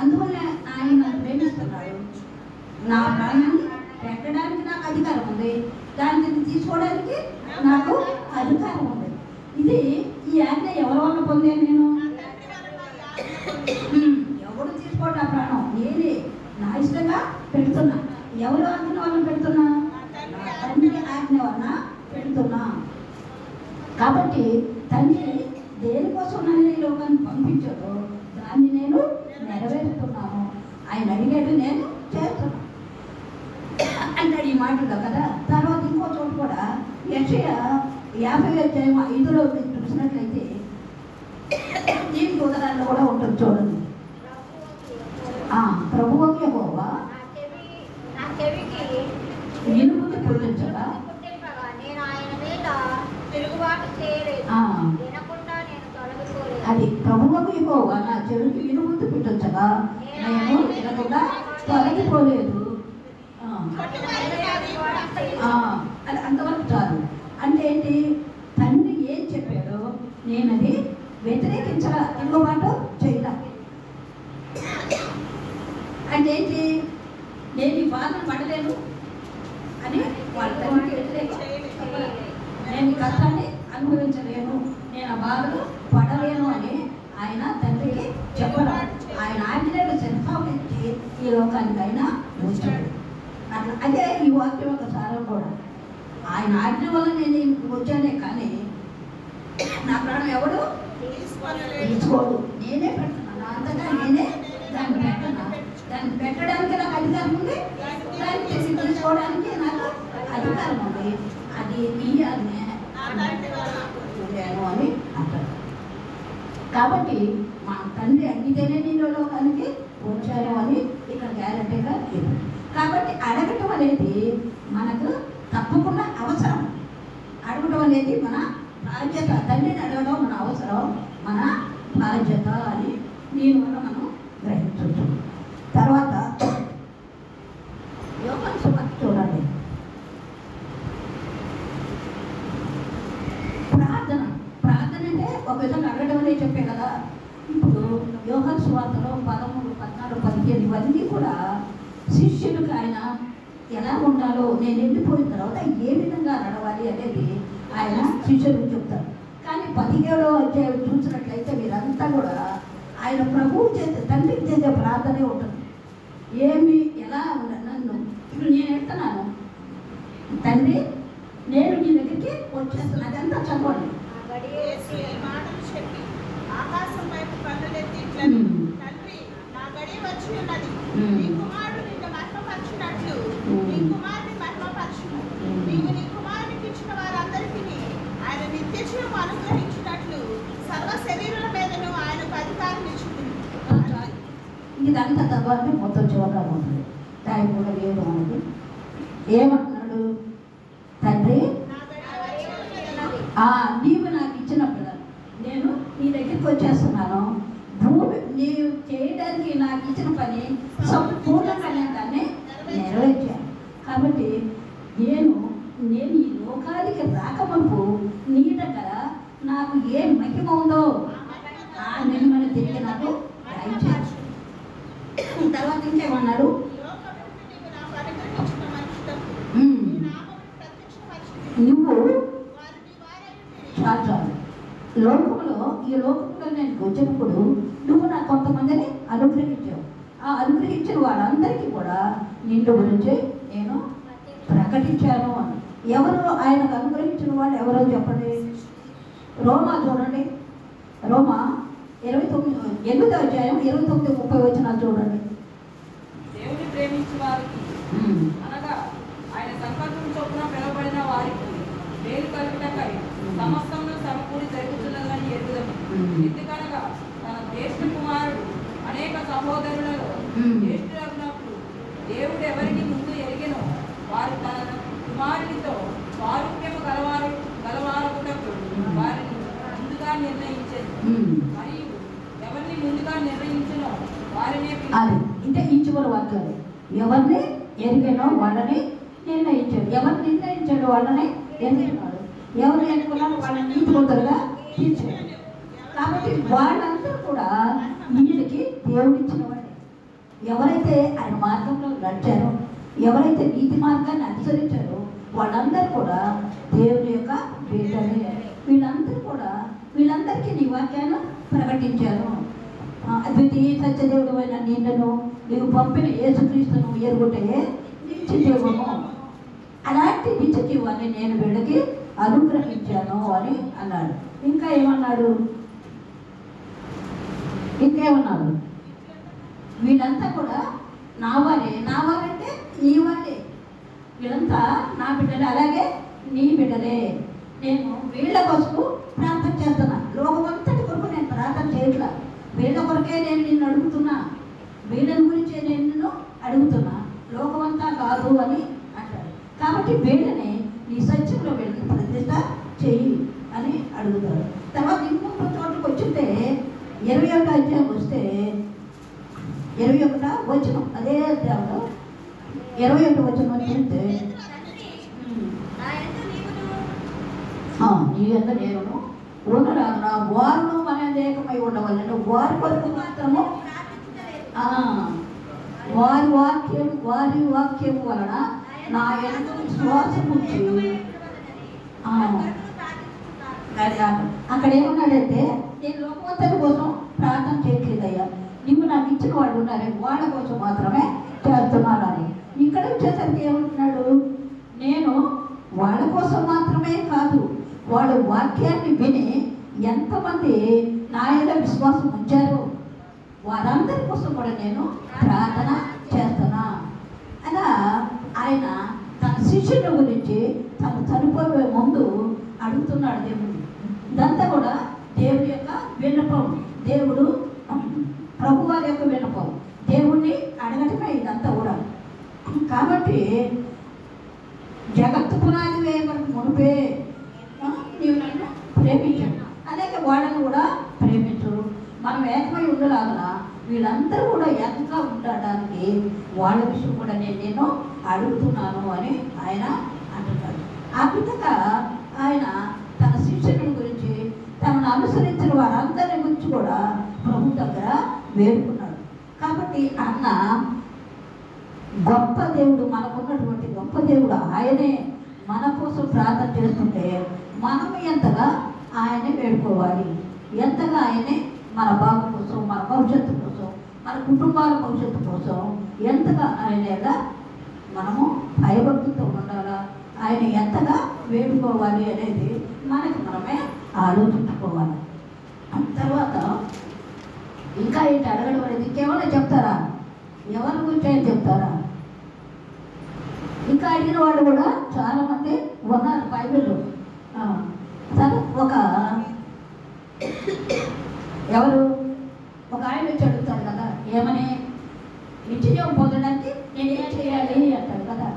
అందువల్ల ఆయన నన్ను ప్రేమిస్తున్నాడు. నా ప్రాణాన్ని పెట్టడానికి నాకు అధికారం ఉంది, దాన్ని తీసుకోవడానికి నాకు అధికారం ఉంది. ఇది ఈ ఆజ్ఞ ఎవరి వల్ల పొందాను నేను? నా తండ్రి వలన ఈ ఆజ్ఞ పొంది ఎవరు తీసుకోండి ఆ ప్రాణం, నేనే నా ఇష్టంగా పెడుతున్నా. ఎవరు ఆజ్ఞ వలన పెడుతున్నా? నా తండ్రి ఆజ్ఞ వలన పెడుతున్నా. కాబట్టి తండ్రి దేనికోసం నన్ను ఈ లోకాన్ని పంపించాడో దాన్ని నేను నెరవేరుతున్నాను. ఆయన అడిగాడు, నేను చేస్తున్నాను అంటాడు ఈ మాటలో కదా. తర్వాత ఇంకో చోటు కూడా యెషయా 50:5 మీరు చూసినట్లయితే దీనికి ఉదాహరణ కూడా ఉంటుంది చూడండి. ప్రభువుకి యెహోవా నా చెవికి వినుముని పుట్టించగా పుట్టింపగా నేను ఆయన మీద తిరుగుబాటు చేయలేదు, ఆ, వినకుండా నేను తొలగిపోలేదు. అది ప్రభువుకి యెహోవా నా చెవికి వినుముని పుట్టించగా నేను వినకుండా తొలగిపోలేదు. అది అంతవరకు చాలు. అంటే ఏంటి? తండ్రి ఏం చెప్పాడో నేను అది వ్యతిరేకించగా తిరుగుబాటు చేయడా. అంటే ఏంటి? నేను ఈ బాధను పడలేను అని వాళ్ళ తండ్రికి వ్యతిరేకం. నేను ఈ కష్టాన్ని అనుభవించలేను, నేను ఆ బాధలు పడలేను అని ఆయన తండ్రికి చెప్పడం. ఆయన ఆజ్ఞలు శిరసావరించి ఈ లోకానికి ఆయన వచ్చాడు. అట్లా అదే ఈ వాక్యం యొక్క సారం కూడా. ఆయన ఆజ్ఞ వల్ల నేను వచ్చానే కానీ నా ప్రాణం ఎవడు తీసుకోడు, నేనే పెడుతున్నాను. అంతగా నేనే దాన్ని పెట్టను. దాన్ని పెట్టడానికి నాకు అధికారం ఉంది, దాన్ని తీసుకోవడానికి నాకు అధికారం ఉంది. అది ఈ ఆజ్ఞ అని అంటారు. కాబట్టి మా తండ్రి అడిగితేనే నేను లోకానికి వచ్చాను అని ఇక్కడ గ్యారెంటీగా లేదు. కాబట్టి అడగటం అనేది మనకు తప్పకుండా అవసరం. అడగటం అనేది మన బాధ్యత. తండ్రిని అడగడం మన అవసరం, మన బాధ్యత అని దీనివల్ల మనం గ్రహించవచ్చు. తర్వాత యోహాను సువార్త చూడండి. ప్రార్థన అంటే ఒక విధంగా అడగడం అనేది చెప్పే కదా. ఇప్పుడు యోహాను సువార్తలో 13, 14, 15 ఇవన్నీ కూడా శిష్యులకు ఆయన ఎలా ఉండాలో, నేను వెళ్ళిపోయిన తర్వాత ఏ విధంగా నడవాలి అనేది ఆయన శిష్యులకు చెప్తారు. కానీ 17వ అధ్యాయం చూసినట్లయితే మీరంతా కూడా ఆయన ప్రభువు చేసే తండ్రికి చేసే ప్రార్థనే ఉంటుంది. ఏమి ఎలా నన్ను ఇప్పుడు నేను వెళ్తున్నాను, తండ్రి నేను నీ దగ్గరికి వచ్చేస్తాను, అదంతా చదవండి. యేసు ఈ మాటలు చెప్పి ఆకాశం వైపు కన్నులెత్తి ఇట్లను, తండ్రి నా గడియ వచ్చి ఉన్నది, నీ కుమారుడు నిన్ను మహిమపరచునట్లు నీ కుమారుని మహిమపరచును. నీవు నీ కుమారునికి ఇచ్చిన వారందరికీ ఆయన నిత్య జీవం అనుగ్రహించినట్లు సర్వ శరీరుల మీదను ఆయనకు అధికారం ఇచ్చింది. ఇదంతా చదవాలి, మొత్తం చివరిగా ఉంటుంది. టైం కూడా లేదు మనకి. ఏమంటున్నాడు? తండ్రి నా గడియ వచ్చి ఉన్నది. నీవు నాకు ఇచ్చిన పిల్లలు నేను నీ దగ్గరికి వచ్చేస్తున్నాను. భూమి నీవు చేయడానికి నాకు ఇచ్చిన పని సంపూర్ణంగా నేను దాన్ని నెరవేర్చాను. కాబట్టి నేను ఈ లోకానికి రాకముందు నీ దగ్గర నాకు ఏ మహిమ ఉందో ఆ మహిమను తిరిగి నాకు దయచేయు. తర్వాత ఇంకేమన్నాడు? లోకమును నాకు అనుగ్రహించిన మనుషులకు ఉమ్, నీ నామమును ప్రత్యక్షపరచుదును. నువ్వు వారు నీ వారై ఉండిరి. చాలు ఈ లోకంలో నేను వచ్చినప్పుడు నువ్వు నాకు కొంతమందిని అనుగ్రహించావు. ఆ అనుగ్రహించిన వాళ్ళందరికీ కూడా నిన్ను గురించి నేను ప్రకటించాను అని. ఎవరు ఆయనకు అనుగ్రహించిన వాళ్ళు ఎవరో చెప్పండి. రోమా చూడండి. రోమా 8వ అధ్యాయం 29-30 వచనాలు చూడండి. దేవుని ప్రేమించి వారికి అనగా ఆయన సంకల్పం చొప్పున పిలువబడిన వారికి మేలు కలుగుటకై సమస్తమును సమకూడి జరుగుతున్నదని ఎరుగుదము. ఎందుకనగా తన జ్యేష్ఠ కుమారుడు అనేక సహోదరులలో జ్యేష్ఠులైనప్పుడు దేవుడు ఎవరికి ముందు ఎరిగినో వారు తన కుమారునితో స్వారూప్యము గలవారకుటకు వారిని ముందుగా నిర్ణయించారు. మరియు ఎవరిని ముందుగా నిర్ణయించినో వారినే అది అంటే ఈ చివరి వాక్యాలు. ఎవరిని ఎరిగినో వాళ్ళని నిర్ణయించాడు. ఎవరు నిర్ణయించాడు వాళ్ళని ఎన్నుకున్నాడు. ఎవరు ఎన్నుకున్నాడు వాళ్ళని నీతిమంతులుగా తీర్చాడు. కాబట్టి వాళ్ళందరూ కూడా ఈయనకి దేవుడిచ్చిన వాళ్ళే. ఎవరైతే ఆయన మార్గంలో నడిచారో, ఎవరైతే నీతి మార్గాన్ని అనుసరించారో వాళ్ళందరూ కూడా దేవుని యొక్క బిడ్డలే. వీళ్ళందరూ కూడా వీళ్ళందరికీ నీ వాక్యాన్ని ప్రకటించాను. అద్వితీయ సత్యదేవుడు అయిన నిన్ను నీవు పంపిన యేసుక్రీస్తును ఎరుగుటే నిత్యజీవము, అలాంటి నిత్యజీవాన్ని నేను వీళ్ళకి అనుగ్రహించాను అని అన్నాడు. ఇంకా ఏమన్నాడు? ఇంకేమన్నాడు? వీళ్ళంతా కూడా నా వారే. నా వారంటే నీ వాళ్ళే. వీళ్ళంతా నా బిడ్డలే, అలాగే నీ బిడ్డలే. నేను వీళ్ళ కోసం ప్రార్థన చేస్తున్నా. లోకమంతటి కొరకు నేను ప్రార్థన చేయట్లా. వీళ్ళ కొరకే నేను నిన్ను అడుగుతున్నా. వీళ్ళని గురించే నేను నిన్ను అడుగుతున్నా, లోకమంతా కాదు అని అంటాడు. కాబట్టి వీళ్ళని నీ సత్యంలో వీళ్ళని ప్రతిష్ట చెయ్యి అని అడుగుతాడు. తర్వాత ఇంకొక చోటుకు వచ్చితే 21వ అధ్యాయం వస్తే 21వ వచనం, అదే అధ్యాయంలో 21వ వచనం చెప్తే నీ యొక్క నేను ఉండరాదు, నా వారును మన ఏకమై ఉండవలను. వారి కొరకు మాత్రము వారి వాక్యం వలన నా యొక్క విశ్వాసం ఉంచి అక్కడ ఏమన్నాడంటే, నేను లోకమంతటి కోసం ప్రార్థన చేయట్లేదయ్యా, నువ్వు నాకు ఇచ్చిన వాళ్ళు ఉన్నారే వాళ్ళ కోసం మాత్రమే చేస్తున్నాను. ఇక్కడ వచ్చేసరికి ఏమంటున్నాడు? నేను వాళ్ళ కోసం మాత్రమే కాదు, వాళ్ళ వాక్యాన్ని విని ఎంతమంది నా యొక్క విశ్వాసం ఉంచారో వారందరి కోసం కూడా నేను ప్రార్థన చేస్తున్నా. అలా ఆయన తన శిష్యుల గురించి తను చనిపోయే ముందు అడుగుతున్నాడు దేవుడు. ఇదంతా కూడా దేవుడి యొక్క విన్నపం, దేవుడు ప్రభువారి యొక్క విన్నపం, దేవుణ్ణి అడగటమే ఇదంతా కూడా. కాబట్టి జగత్తు పునాది వేయబడిన మునిపే నీవు నన్ను ప్రేమించాను, అలాగే వాళ్ళని కూడా ప్రేమించు. మనం ఏకమై ఉండలాగన వీళ్ళందరూ కూడా ఏకంగా ఉండడానికి వాళ్ళ విషయం కూడా నేను అడుగుతున్నాను అని ఆయన అంటున్నాడు. ఆ విధంగా ఆయన తన శిష్యుల గురించి, తనను అనుసరించిన వారందరి గురించి కూడా ప్రభు దగ్గర వేడుకున్నాడు. కాబట్టి అన్న గొప్ప దేవుడు, మనకున్నటువంటి గొప్ప దేవుడు ఆయనే మన కోసం ప్రార్థన చేస్తుంటే మనం ఎంతగా ఆయనే వేడుకోవాలి, ఎంతగా ఆయనే మన బాగు కోసం, మన భవిష్యత్తు కోసం, మన కుటుంబాల భవిష్యత్తు కోసం ఎంతగా ఆయన మనము భయభక్తితో ఉండాలా, ఆయన ఎంతగా వేడుకోవాలి అనేది మనకి మనమే ఆలోచించుకోవాలి. తర్వాత ఇంకా ఏంటి అడగడం అనేది? ఇంకేమైనా చెప్తారా? ఎవరి గురించి అని చెప్తారా? ఇంకా అడిగిన వాళ్ళు కూడా చాలామంది ఉన్నారు బైబిల్లో. సరే, ఎవరు ఒక ఆయన వచ్చి అడుగుతాడు కదా, ఏమని నిత్యజీవం పొందడానికి నేనేం చేయాలి అంటాడు కదా,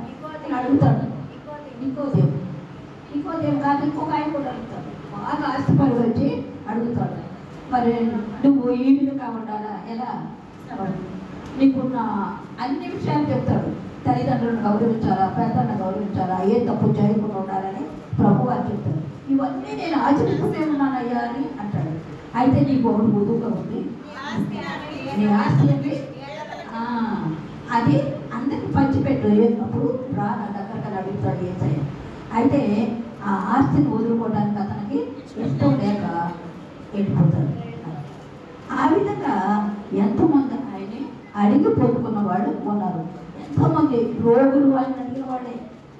అడుగుతాడు. ఇంకో దేవుడు కాదు, ఇంకొక ఆయన కూడా అడుగుతాడు. బాగా ఆస్తిపడి వచ్చి అడుగుతాడు, మరి నువ్వు ఈ విధంగా ఉండాలా, ఎలా, నీకున్న అన్ని విషయాలు చెప్తాడు. తల్లిదండ్రులను గౌరవించాలా, పేదలను గౌరవించాలా, ఏ తప్పు చేయకుండా ఉండాలని ప్రభు వారు చెప్తారు. ఇవన్నీ నేను ఆచరిస్తూనే ఉన్నానయ్యా అని అంటాడు. అయితే నీకు ఒకటి ముదుగా ఉంది, నీ ఆస్తి అంటే అది అందరికి పంచిపెట్టు, అప్పుడు రా నా దగ్గర అడుగుతాడు ఏసయ్య. అయితే ఆ ఆస్తిని వదులుకోవడానికి అతనికి ఇష్టం లేక వెళ్ళిపోతాడు. ఆ విధంగా ఎంతోమంది ఆయన్ని అడిగి పొందుకున్న వాళ్ళు ఉన్నారు. ఎంతోమంది రోగులు వాళ్ళని అడిగిన వాళ్ళే,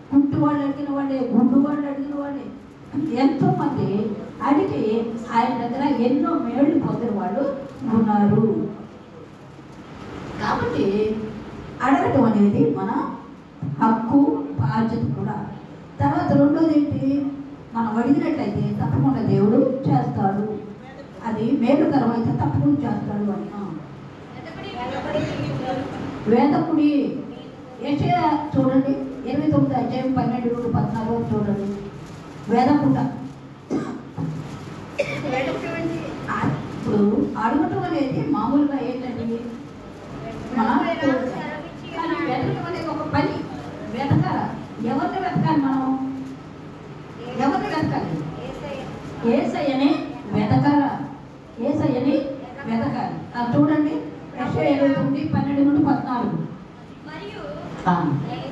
కుంటి వాళ్ళు అడిగిన వాళ్ళే, గుండు వాళ్ళు అడిగిన వాళ్ళే, ఎంతోమంది అడిగి ఆయన దగ్గర ఎన్నో మేళ్ళు పొందిన వాళ్ళు ఉన్నారు. కాబట్టి అడగటం అనేది మన హక్కు, బాధ్యత కూడా. తర్వాత రెండోది ఏంటి? మనం అడిగినట్లయితే తప్పకుండా దేవుడు చేస్తాడు, అది మేలుకరం అయితే తప్పకుండా చేస్తాడు అని. వేదకుడి యెషయా చూడండి, 29వ అధ్యాయం 12-14 చూడండి. వేదకుట ఇప్పుడు అడగటం అనేది మామూలుగా ఏంటండి, వెతకటం అనేది ఒక పని. వెతకాల, ఎవరిని వెతకాలి? మనం ఎవరిని వెతకాలి? యేసయ్యని వెతకాల, యేసయ్యని వెతకాలి. చూడండి, యెషయా 29:12-14. మరియు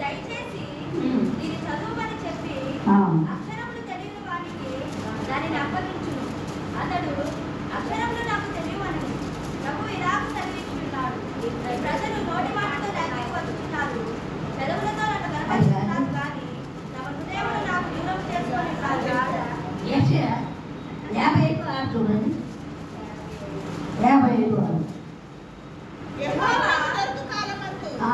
దయచేసి దీని చదువుమని చెప్పి అక్షరములు తెలియని వానికి దానిని అప్పగించును. అతడు చూడండి 55 వారు. యెహోవా దొరకు కాలమందు ఆ,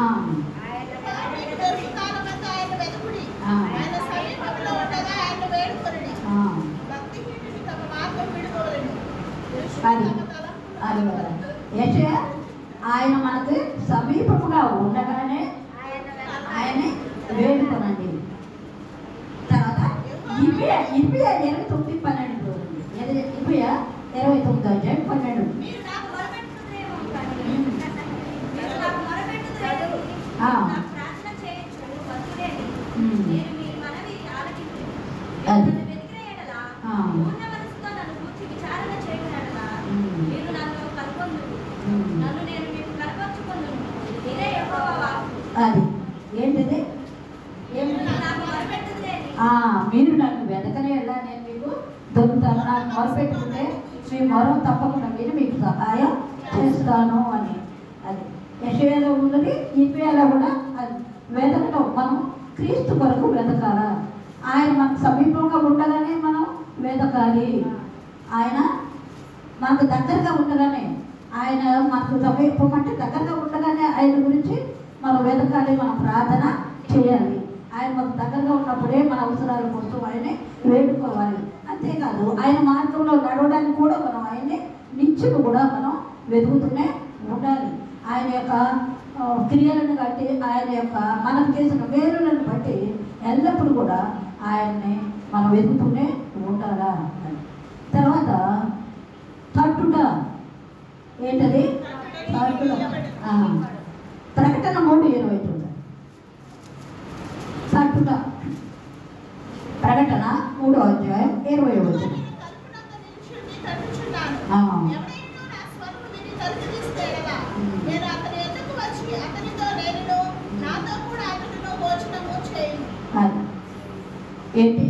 మీకు దొరకు కాలమందు ఆయన వెతుకుడి. ఆయన సమీపంలో ఉండగా ఆయన వేడుకొనుడి. ఆ, భక్తిహీనులు తమ మార్గం విడువవలెను. అది. అది కదా. యెషయా ఆయన మనకి సమీపముగా ఉండగానే ఆయన వేడుకొనండి. తర్వాత ఇర్మియా 29:12 చూడండి. 29:12. మీరు నాకు మొరపెట్టుకునేమో కానీ మీరు నాకు మొరపెట్టుకునేమో ఆ. నాకు ప్రార్థన చేయొచ్చు వద్దులేని ఉమ్. నేను మీ మనవి ఆలకించును. అది. నన్ను వెతికిన యెడల ఆ. పూర్ణ మనసుతో నన్ను గూర్చి విచారణ చేయని యెడల ఉమ్. మీరు నన్ను కనుగొందురు. ఉమ్. నన్ను నేను మీకు కనపరుచుకొందును. ఇదే యెహోవా వాక్కు. అది ఏంటిది? ఏం మీరు నాకు మొరపెట్టుకునేది మీరు నన్ను వెతకనే ఎలా నేను మీకు దొరుకుతాను. నాకు మొరపెట్టుకుంటే మీ మొర తప్పకుండా మీరు మీకు సహాయం చేస్తాను అని. అది యెషయాలో ఉన్నది, ఇర్మియాలో కూడా అది వెతకటం. మనం క్రీస్తు కొరకు వెతకాలా. ఆయన మనకు సమీపంగా ఉండగానే మనం వెతకాలి. ఆయన మనకు దగ్గరగా ఉండగానే, ఆయన మనకు సమీపం అంటే దగ్గరగా ఉండగానే ఆయన గురించి మనం వెతకాలి, మనం ప్రార్థన చేయాలి. ఆయన మనకు దగ్గరగా ఉన్నప్పుడే మన అవసరాల కోసం ఆయన్ని వేడుకోవాలి. అంతేకాదు ఆయన మార్గంలో నడవడానికి కూడా మనం ఆయన్ని నిత్యం కూడా మనం వెతుకుతూనే ఉండాలి. ఆయన యొక్క క్రియలను బట్టి, ఆయన యొక్క మనం చేసిన మేలులను బట్టి ఎల్లప్పుడూ కూడా ఆయన్ని మనం వెతుకుతూనే ఉండాలా. తర్వాత తట్టుట ఏంటది? తట్టుట. ప్రకటన 3:20 చూడండి. తట్టుట ప్రకటన 3:20. తలుపునొద్ద నిలుచుండి తట్టుచున్నాను. ఆ. ఎవడైనా నా స్వరము విని తలుపు తీస్తే ఎడలా నేను అతని ఎదుకు వచ్చి అతనితో నేనును నాతో కూడా అతనితో భోజనము చేయును. అది ఏంటి?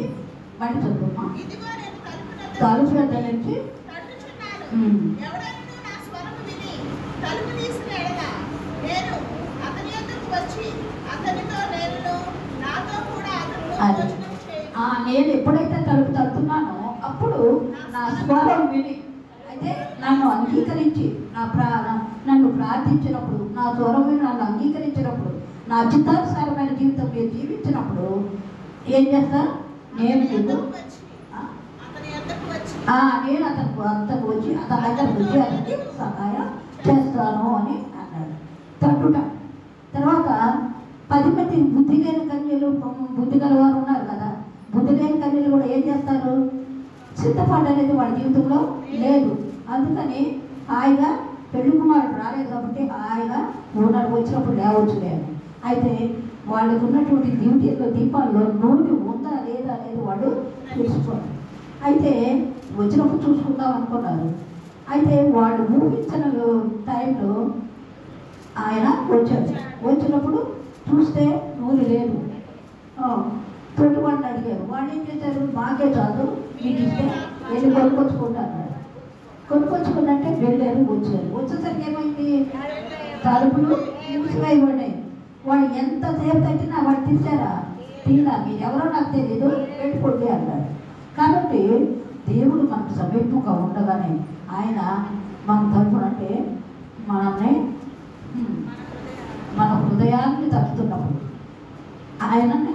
మళ్ళీ చదువుమా. ఇదిగో నేను తలుపు వద్ద నుంచి తట్టుచున్నాను. ఉమ్. ఎవడైనా నా స్వరము విని తలుపు తీసిన ఎడలా నేను అతని ఎదుకు వచ్చి అతనితో నేనును నాతో కూడా అతనితో అది. భోజనం చేయును. నేను ఎప్పుడైతే తలుపు తడుతున్నానో అప్పుడు నా స్వరం విని, అయితే నన్ను అంగీకరించి నన్ను ప్రార్థించినప్పుడు, నా స్వరం విని నన్ను అంగీకరించినప్పుడు, నా చిత్తానుసారమైన జీవితం మీరు జీవించినప్పుడు ఏం చేస్తారు? నేను అతని మీకు ఎద్దకు వచ్చి అతని ఎద్దకు వచ్చి నేను అతనికి వచ్చి అతని దగ్గరకు వచ్చి అతనికి సహాయం చేస్తాను అని అన్నాడు. తట్టుట. తర్వాత 10 మంది బుద్ధి లేని కన్యలు, బుద్ధి గలవారు ఉన్నారు కదా. బుద్ధి లేని కన్యలు కూడా ఏం చేస్తారు? సిద్ధపాటు అనేది వాళ్ళ జీవితంలో లేదు. అందుకని హాయిగా పెళ్లి కుమారుడు రాలేదు కాబట్టి హాయిగా ఊనాడు వచ్చినప్పుడు లేవచ్చులే అని. అయితే వాళ్ళకు ఉన్నటువంటి డ్యూటీలో దీపాల్లో నూనె ఉందా లేదా అనేది వాళ్ళు చూసుకోవాలి. అయితే వచ్చినప్పుడు చూసుకుందాం అనుకున్నారు. అయితే వాళ్ళు ఊహించిన టైంలో ఆయన వచ్చాడు. వచ్చినప్పుడు చూస్తే నూనె లేదు. తోటి వాళ్ళని అడిగారు. వాళ్ళు ఏం చేశారు? మాకే చాలు, మీకు ఇస్తే వెళ్ళి కొనుక్కొచ్చుకుంటారు. కొనుక్కొచ్చుకుందంటే వెళ్ళారు, వచ్చారు. వచ్చేసరికి ఏమైంది? తలుపులు మూసిపోయి పడ్డాయి. వాడు ఎంతసేపు తట్టినా వాడు తీశారా? తీరా. మీరు ఎవరో నాకు తెలియదు, వెళ్ళిపోండి అన్నారు. కాబట్టి దేవుడు మనకు సమీపంగా ఉండగానే ఆయన మన తరపునంటే మనల్ని మన హృదయాన్ని తట్టుతున్నప్పుడు ఆయనని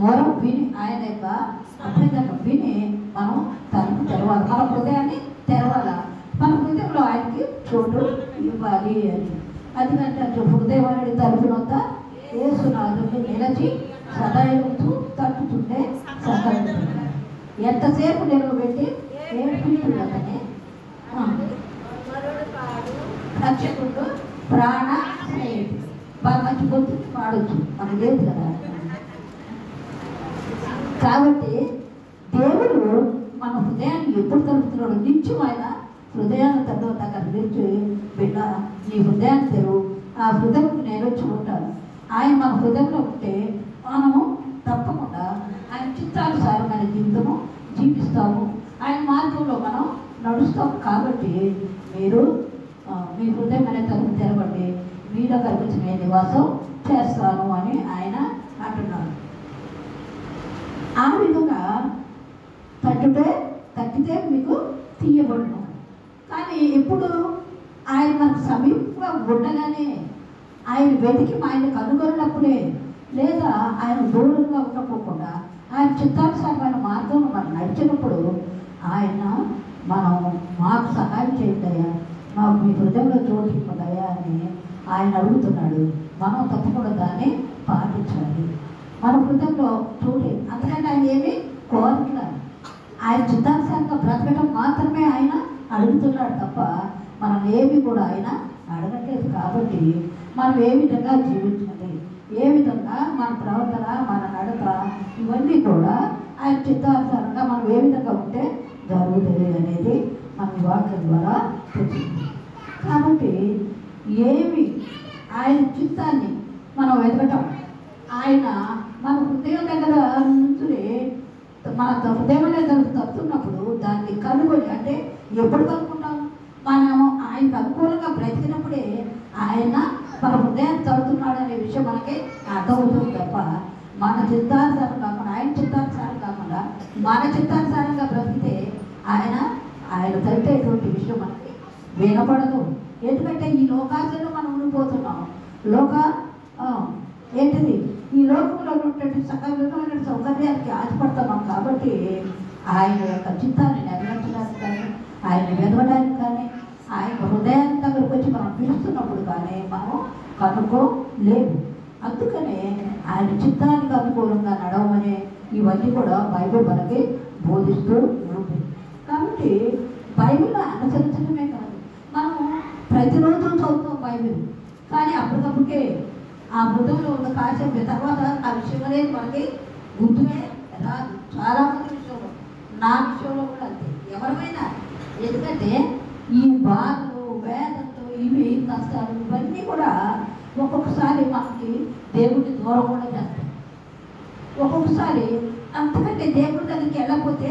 మొరం విని, ఆయన యొక్క అభ్యర్థన విని మనం తలుపు తెరవాలి. మన హృదయాన్ని తెరవాలా. మన హృదయంలో ఆయనకి చోటు ఇవ్వాలి అని. అది కంటే హృదయం అనేది తలుపునంతా యేసునాథుని నిలచి సదాయుతూ తట్టుతుంటే సకలం. ఎంతసేపు నిలవబెట్టి ఏడ్పించుండదని రక్షకుడు ప్రాణ స్నేహితుడు. బాగా మంచి గొంతుని పాడొచ్చు, మనకు లేదు కదా. కాబట్టి దేవుడు మన హృదయాన్ని ఎప్పుడు తలుపుతున్నాడు? నిత్యం ఆయన హృదయాన్ని తగ్గ నిలిచి, బిడ్డ నీ హృదయాన్ని తెరువు, ఆ హృదయం నేను వచ్చుకుంటాను. ఆయన మన హృదయంలో ఉంటే మనము తప్పకుండా ఆయన చిత్తానుసారమైన జీవితము జీవిస్తాము. ఆయన మార్గంలో మనం నడుస్తాము. కాబట్టి మీరు మీ హృదయం అనే తలుపు తెరవండి, మీలో కల్పించి నేను నివాసం చేస్తాను అని ఆయన అంటున్నాడు. ఆ విధంగా తట్టితే మీకు తీయబడును. కానీ ఎప్పుడు ఆయన మనకు సమీపంగా ఉండగానే, ఆయన వెతికి ఆయన కనుగొన్నప్పుడే, లేదా ఆయన దూరంగా ఉండకోకుండా ఆయన చిత్తానుసారమైన మార్గంలో మనం నడిచినప్పుడు ఆయన మాకు సహాయం చేయండియా, మాకు మీ హృదయంలో చోటు ఇవ్వదయా అని ఆయన అడుగుతున్నాడు. మనం తప్పకుండా దాన్ని పాటించాలి. మన హృదయంలో చోటు, అందుకని ఆయన ఏమీ కోరట్లేదు. ఆయన చిత్తానుసారంగా బ్రతకడం మాత్రమే ఆయన అడుగుతున్నాడు తప్ప మనం ఏమి కూడా ఆయన అడగట్లేదు. కాబట్టి మనం ఏ విధంగా జీవించాలి, ఏ విధంగా మన ప్రవర్తన, మన నడక, ఇవన్నీ కూడా ఆయన చిత్తానుసారంగా మనం ఏ విధంగా ఉంటే జరుగుతుంది అనేది మన వాక్యం ద్వారా తెలిసింది. కాబట్టి ఏమి ఆయన చిత్తాన్ని మనం వెతకటం, ఆయన మన హృదయం దగ్గర నుంచి మన హృదయం అనేది తప్పుతున్నప్పుడు దాన్ని కనుగొని, అంటే ఎప్పుడు కనుక్కుంటాం? మనము ఆయనకు అనుకూలంగా బ్రతికినప్పుడే ఆయన మన హృదయాన్ని తడుతున్నాడు అనే విషయం మనకి అర్థమవుతుంది తప్ప మన చిత్తానుసారం కాకుండా, ఆయన చిత్తానుసారం కాకుండా మన చిత్తానుసారంగా బ్రతికితే ఆయన తట్టేటువంటి విషయం మనకి వినపడదు. ఎందుకంటే ఈ లోకాశలో మనం ఉండిపోతున్నాం. ఏంటిది? ఈ లోకంలో ఉన్నటువంటి సకల విధమైన సౌకర్యానికి ఆశపడతాం. కాబట్టి ఆయన యొక్క చిత్తాన్ని నెరవేర్చడానికి కానీ, ఆయన వెదవడానికి కానీ, ఆయన హృదయాన్ని దగ్గరకు వచ్చి మనం పిలుస్తున్నప్పుడు కానీ మనం కనుక్కోలేము. అందుకనే ఆయన చిత్తానికి అనుకూలంగా నడవమని ఇవన్నీ కూడా బైబిల్ మనకి బోధిస్తూ ఉంటుంది. కాబట్టి బైబిల్ అనుసరించడమే కాదు, మనం ప్రతిరోజు చదువుతాం బైబిల్, కానీ అప్పటికప్పుడే ఆ హృదయంలో ఉన్న కాసేపు తర్వాత ఆ విషయం అనేది మనకి గుర్తుమే రాదు. చాలామంది విషయంలో, నా విషయంలో కూడా అంతే, ఎవరైనా. ఎందుకంటే ఈ బాధలు, వేదనలు, ఇవి కష్టాలు, ఇవన్నీ కూడా ఒక్కొక్కసారి మనకి దేవుడిని దూరం కూడా చేస్తాయి. ఒక్కొక్కసారి అంతకంటే దేవుడి దగ్గరికి వెళ్ళకపోతే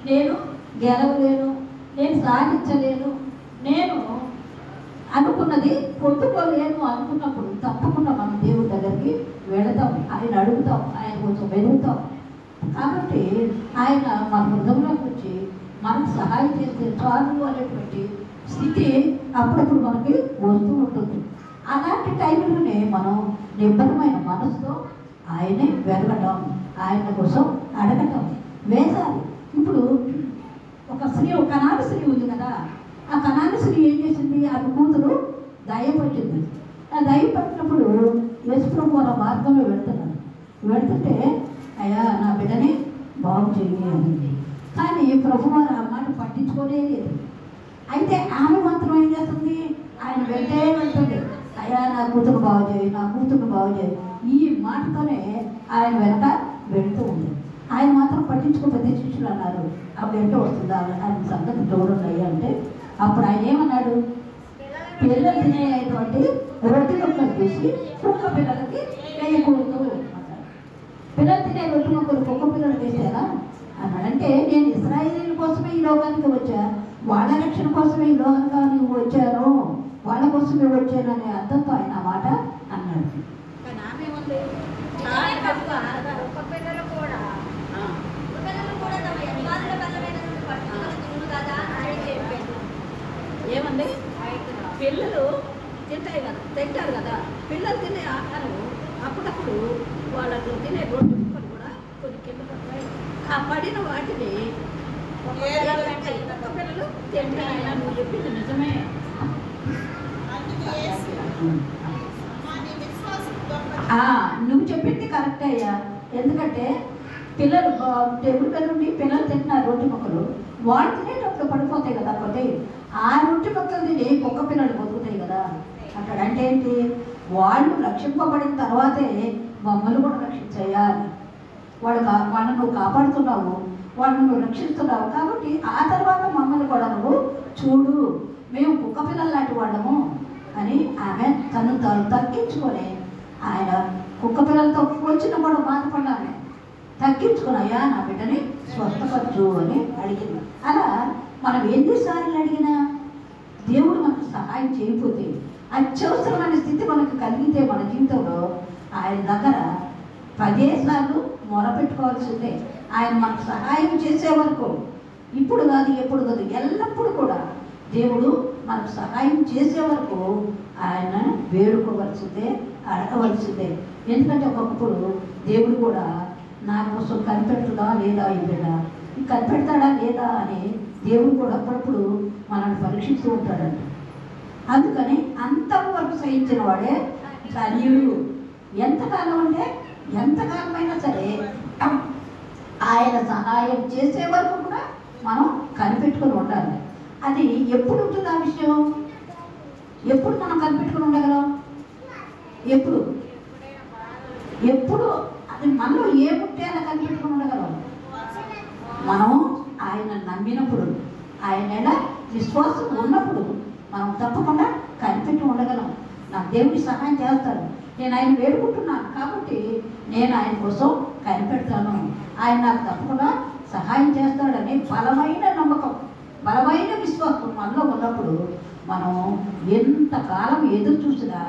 నేను గెలవలేను, నేను సాధించలేను, నేను అనుకున్నది పొందుకోలేను అనుకున్నప్పుడు తప్పకుండా మనం దేవుడి దగ్గరికి వెళతాం, ఆయన అడుగుతాం, ఆయన కొంచెం వెతుకుతాం. కాబట్టి ఆయన మన హృదయంలోకి వచ్చి మనకు సహాయం చేస్తే చాలు అనేటువంటి స్థితి అప్పుడప్పుడు మనకి వస్తూ ఉంటుంది. అలాంటి టైంలోనే మనం నిబ్బరమైన మనసుతో ఆయనే వెతకటం, ఆయన కోసం అడగటం, వేసాలి. ఇప్పుడు ఒక కనాను స్త్రీ ఉంది కదా, ఆ కనాను స్త్రీ ఏం చేసింది? ఆమె కూతురు దయ్యపట్టింది. ఆ దయ్యపట్టినప్పుడు యేసుప్రభు వారి మార్గంలో వెళ్తుంటే అయ్యా నా బిడ్డని బాగు చేయి అనింది. కానీ ప్రభువారు ఆ మాట పట్టించుకోనే లేదు. అయితే ఆమె మాత్రం ఏం చేస్తుంది? ఆయన వెంటే వెళ్తుంది, అయ్యా నా కూతురు బాగు చేయి, నా కూతురు బాగు చేయి, ఈ మాటతోనే ఆయన వెనక వెళ్తూ ఉంది. ఆయన మాత్రం పట్టించుకోకపోతే శిష్యులు అన్నారు, అప్పుడు ఎంటో వస్తుందా ఆయన సంగతి చూడండి అంటే, అప్పుడు ఆయన ఏమన్నాడు? పిల్లలు తినేటువంటి రొట్టె ముక్కలు తీసి కుక్క పిల్లలకి వేయకూడదు అన్నాడు. పిల్లలు తినే రొట్టె ముక్కలు కుక్క పిల్లలకి వేసారా అన్నాడంటే, నేను ఇశ్రాయేలీయుల కోసమే ఈ లోకానికి వచ్చా, వాళ్ళ రక్షణ కోసమే ఈ లోకానికి వచ్చాను, వాళ్ళ కోసమే వచ్చాను అనే అర్థంతో ఆయన ఆ మాట అన్నాడు. కానీ ఆమె ఉంది పిల్లలు కూడా తమ యజమానుల బలమైన నుండి పట్టుకుని కదా అని చెప్పాను. ఏమండి? పిల్లలు తింటారు కదా, పిల్లలు తినే ఆహారం అప్పుడప్పుడు వాళ్ళకు తినే రొట్టె ముక్కలు కూడా కొన్ని కింద పడతాయి. ఆ పడిన వాటిని పిల్లలు తింటారైనా నువ్వు చెప్పింది నిజమే. నువ్వు చెప్పింది కరెక్ట్ అయ్యా. ఎందుకంటే పిల్లలు టేబుల్ మీద నుండి పిల్లలు తింటున్నారు రొట్టె ముక్కలు, వాళ్ళు తినేటప్పుడు పడిపోతాయి కదా పోతే, ఆ రొట్టె ముక్కలు తిని కుక్క పిల్లలు బతుకుతాయి కదా. అక్కడ అంటే ఏంటి? వాళ్ళు రక్షింపబడిన తర్వాతే మమ్మల్ని కూడా రక్షించయ్యా అని. వాళ్ళని నువ్వు కాపాడుతున్నావు, వాళ్ళని నువ్వు రక్షిస్తున్నావు, కాబట్టి ఆ తర్వాత మమ్మల్ని కూడా నువ్వు చూడు, మేము కుక్క పిల్లలు లాంటి వాళ్ళము అని ఆమె తను తగ్గించుకొని, ఆయన కుక్క పిల్లలతో వచ్చిన కూడా బాధపడ్డాను, తగ్గించుకుని అయ్యా నా బిడ్డని స్వస్థపరచు అని అడిగింది. అలా మనం ఎన్నిసార్లు అడిగినా దేవుడు మనకు సహాయం చేయకపోతే, అత్యవసరమైన స్థితి మనకు కలిగితే మన జీవితంలో ఆయన దగ్గర 10 సార్లు మొరపెట్టుకోవాల్సిందే. ఆయన మనకు సహాయం చేసే వరకు ఇప్పుడు కాదు, ఎప్పుడు కాదు, ఎల్లప్పుడూ కూడా దేవుడు మనకు సహాయం చేసే వరకు ఆయన వేడుకోవలసిందే, అడగవలసిందే. ఎందుకంటే ఒకప్పుడు దేవుడు కూడా నా కోసం కనిపెడుతుందా లేదా ఈ బిడ్డ, కనిపెడతాడా లేదా అని దేవుడు కూడా అప్పుడప్పుడు మనల్ని పరీక్షిస్తూ ఉంటాడంట. అందుకని అంతవరకు సహించిన వాడే ధన్యుడు. ఎంతకాలం అంటే ఎంతకాలమైనా సరే ఆయన సహాయం చేసే వరకు కూడా మనం కనిపెట్టుకొని ఉండాలి. అది ఎప్పుడు ఉంటుంది ఆ విషయం? ఎప్పుడు మనం కనిపెట్టుకుని ఉండగలం? ఎప్పుడు అది మనలో ఏముంటే అలా కనిపెట్టుకుని ఉండగలం? మనం ఆయన నమ్మినప్పుడు, ఆయన విశ్వాసం ఉన్నప్పుడు మనం తప్పకుండా కనిపెట్టి ఉండగలం. నాకు దేవుడి సహాయం చేస్తాడు, నేను ఆయన వేడుకుంటున్నాను కాబట్టి నేను ఆయన కోసం కనిపెడతాను, ఆయన నాకు తప్పకుండా సహాయం చేస్తాడని బలమైన నమ్మకం, బలమైన విశ్వాసం మనలో ఉన్నప్పుడు మనం ఎంతకాలం ఎదురు చూసినా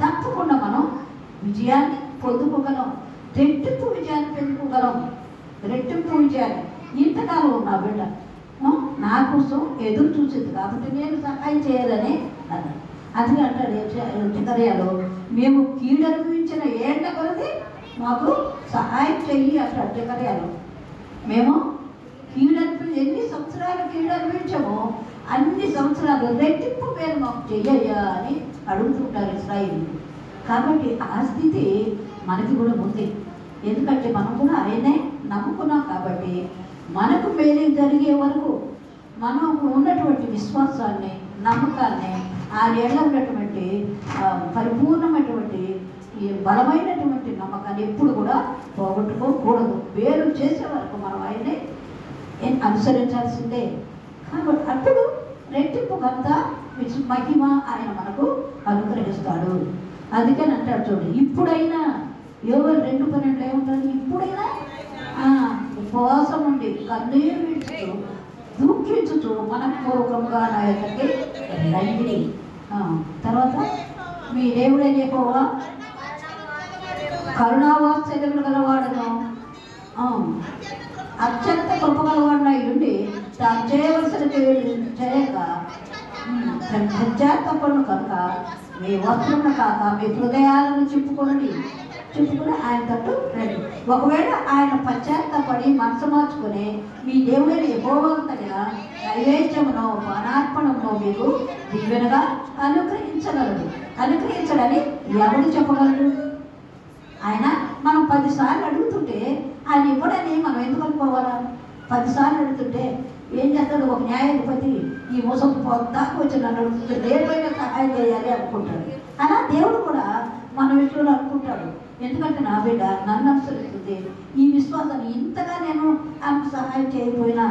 తప్పకుండా మనం విజయాన్ని పొందుకోగలం, రెట్టింపు విజయాన్ని పొందుకోగలం. రెట్టింపు విజయాన్ని ఇంతకాలం ఉన్నా బిడ్డ నా కోసం ఎదురు చూసింది కాబట్టి నేను సహాయం చేయాలని అన్నాడు. అందుకే అంటాడు జకర్యాలో, మేము కీడు అనుభవించిన ఏళ్ళ కొలది మాకు సహాయం చెయ్యి అంటాడు జకర్యాలో. మేము కీడు ఎన్ని సంవత్సరాలు కీడు అనుభవించామో అన్ని సంవత్సరాలు రెట్టింపు పేరు మాకు చెయ్యయ్యా అని అడుగుతుంటారు ఇశ్రాయేలు. కాబట్టి ఆ స్థితి మనకి కూడా ఉంది. ఎందుకంటే మనం కూడా ఆయనే నమ్ముకున్నాం కాబట్టి మనకు మేలు జరిగే వరకు మనం ఉన్నటువంటి విశ్వాసాన్ని, నమ్మకాన్ని, ఆ ఏళ్ళ ఉన్నటువంటి పరిపూర్ణమైనటువంటి ఈ బలమైనటువంటి నమ్మకాన్ని ఎప్పుడు కూడా పోగొట్టుకోకూడదు. వేరు చేసే వరకు మనం ఆయనే అనుసరించాల్సిందే. కాబట్టి అప్పుడు రెట్టింపు ఘనత, మహిమ ఆయన మనకు అనుగ్రహిస్తాడు. అందుకని అంటాడు చూడు, ఇప్పుడైనా ఎవరు 2:12 ఏముంటుంది, ఇప్పుడైనా ఉపవాసం ఉండి కన్నీరు విడుచుతూ దుఃఖించుతూ మనపూర్వకంగా నా యొక్కకి రండి. తర్వాత మీ దేవుడైన యెహోవా కరుణావాత్సల్యములు గలవాడను, అత్యంత కృప గలవాడనై ఉండి తాను చేయవలసిన చేయక పశ్చాత్తాపడు కనుక మీ వస్త్రమును కాక మీ హృదయాలను చింపుకొని ఆయన తట్టు రండి. ఒకవేళ ఆయన పశ్చాత్తాపడి మనసు మార్చుకొని మీ దేవుడైన యెహోవా తగిన నైవేద్యమును పానార్పణమును మీకు దీవెనగా అనుగ్రహించడని ఎవరు చెప్పగలరు? ఆయన మనం 10 సార్లు అడుగుతుంటే ఆయన ఇవ్వడని మనం ఎందుకు అనుకోవాలా? 10 సార్లు అడుగుతుంటే ఏం చేస్తాడు? ఒక న్యాయాధిపతి ఈ మోసం దాకా వచ్చి నన్ను అడుగుతుంటే దేనిపైన సహాయం చేయాలి అనుకుంటాడు. అలా దేవుడు కూడా మన విషయంలో అనుకుంటాడు. ఎందుకంటే నా బిడ్డ నన్ను అనుసరిస్తుంది, ఈ విశ్వాసాన్ని ఇంతగా నేను ఆమెకు సహాయం చేయకపోయినా,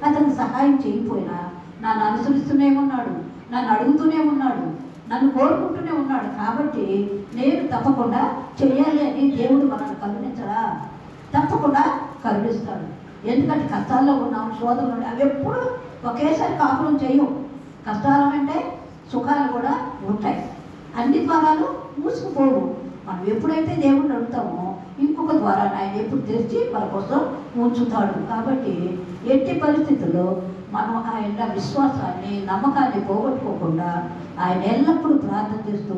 అతనికి సహాయం చేయకపోయినా నన్ను అనుసరిస్తూనే ఉన్నాడు, నన్ను అడుగుతూనే ఉన్నాడు, నన్ను కోరుకుంటూనే ఉన్నాడు. కాబట్టి నేను తప్పకుండా చేయాలి అని దేవుడు మనల్ని కరుణించడా? తప్పకుండా కరుణిస్తాడు. ఎందుకంటే కష్టాల్లో ఉన్నాం, శోధనలు అవి ఎప్పుడు ఒకేసారి కాపురం చేయవు. కష్టాలు అంటే సుఖాలు కూడా ఉంటాయి, అన్ని ద్వారాలు మూసుకుపోవు. మనం ఎప్పుడైతే దేవుడిని అడుగుతామో ఇంకొక ద్వారా ఆయన ఎప్పుడు తెరిచి మన కోసం ఉంచుతాడు. కాబట్టి ఎట్టి పరిస్థితుల్లో మనం ఆయన విశ్వాసాన్ని, నమ్మకాన్ని పోగొట్టుకోకుండా ఆయన ఎల్లప్పుడూ ప్రార్థన చేస్తూ,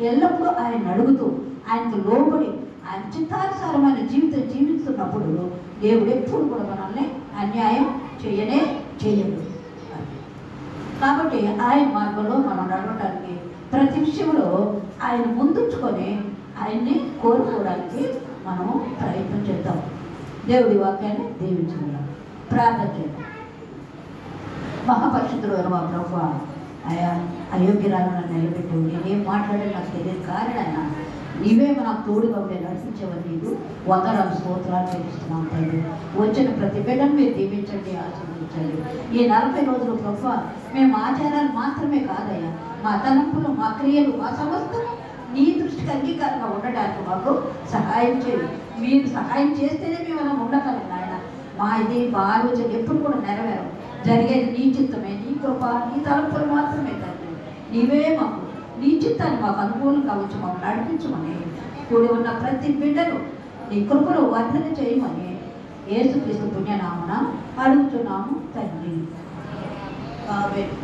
ఎల్లప్పుడూ ఆయన అడుగుతూ, ఆయనకు లోబడి ఆయన చిత్తానుసారమైన జీవితం జీవిస్తున్నప్పుడు దేవుడు ఎప్పుడు కూడా మనల్ని అన్యాయం చేయడు. కాబట్టి ఆయన మార్గంలో మనం నడవడానికి ప్రతి విషయంలో ఆయన ముందుంచుకొని ఆయన్ని కోరుకోవడానికి మనము ప్రయత్నం చేద్దాం. దేవుడి వాక్యాన్ని దీవించుకుందాం, ప్రార్థన చేద్దాం. మహాపరిశుద్ధుడు మా ప్రభువా, అయోగ్యరాలను నన్ను నిలబెట్టు, నేనేం మాట్లాడే నాకు తెలియదు కానీ అన్నా నీవే నాకు తోడుగా ఉండే నడిపించేవారు. నీకు వందనాలు స్తోత్రాలు చేస్తున్నాం తండ్రి. వచ్చిన ప్రతి బిడ్డను మీరు దీవించండి, ఆశీర్వదించండి. ఈ 40 రోజులు ప్రభువా మేము ఆచారాలు మాత్రమే కాదయ్యా, మా తలంపులు, మా క్రియలు, మా సమస్తం నీ దృష్టికి అంగీకారంగా ఉండడానికి మాకు సహాయం చేయండి. మీరు సహాయం చేస్తేనే మేము మనం ఉండగలం నాయన. మా ఆలోచన ఎప్పుడు కూడా నెరవేరం. జరిగేది నీ చిత్తమే, నీ కృప, నీ తలంపులు మాత్రమే తండ్రి. నీవే మాకు నీ చిత్తాన్ని మాకు అనుకూలంగా వచ్చి మాకు నడిపించమని, కూడి ఉన్న ప్రతి బిడ్డను నీ కృపలో వర్ధన చేయమని యేసుక్రీస్తు పుణ్యనామమున అడుగుతున్నాము తండ్రి. ఆమేన్.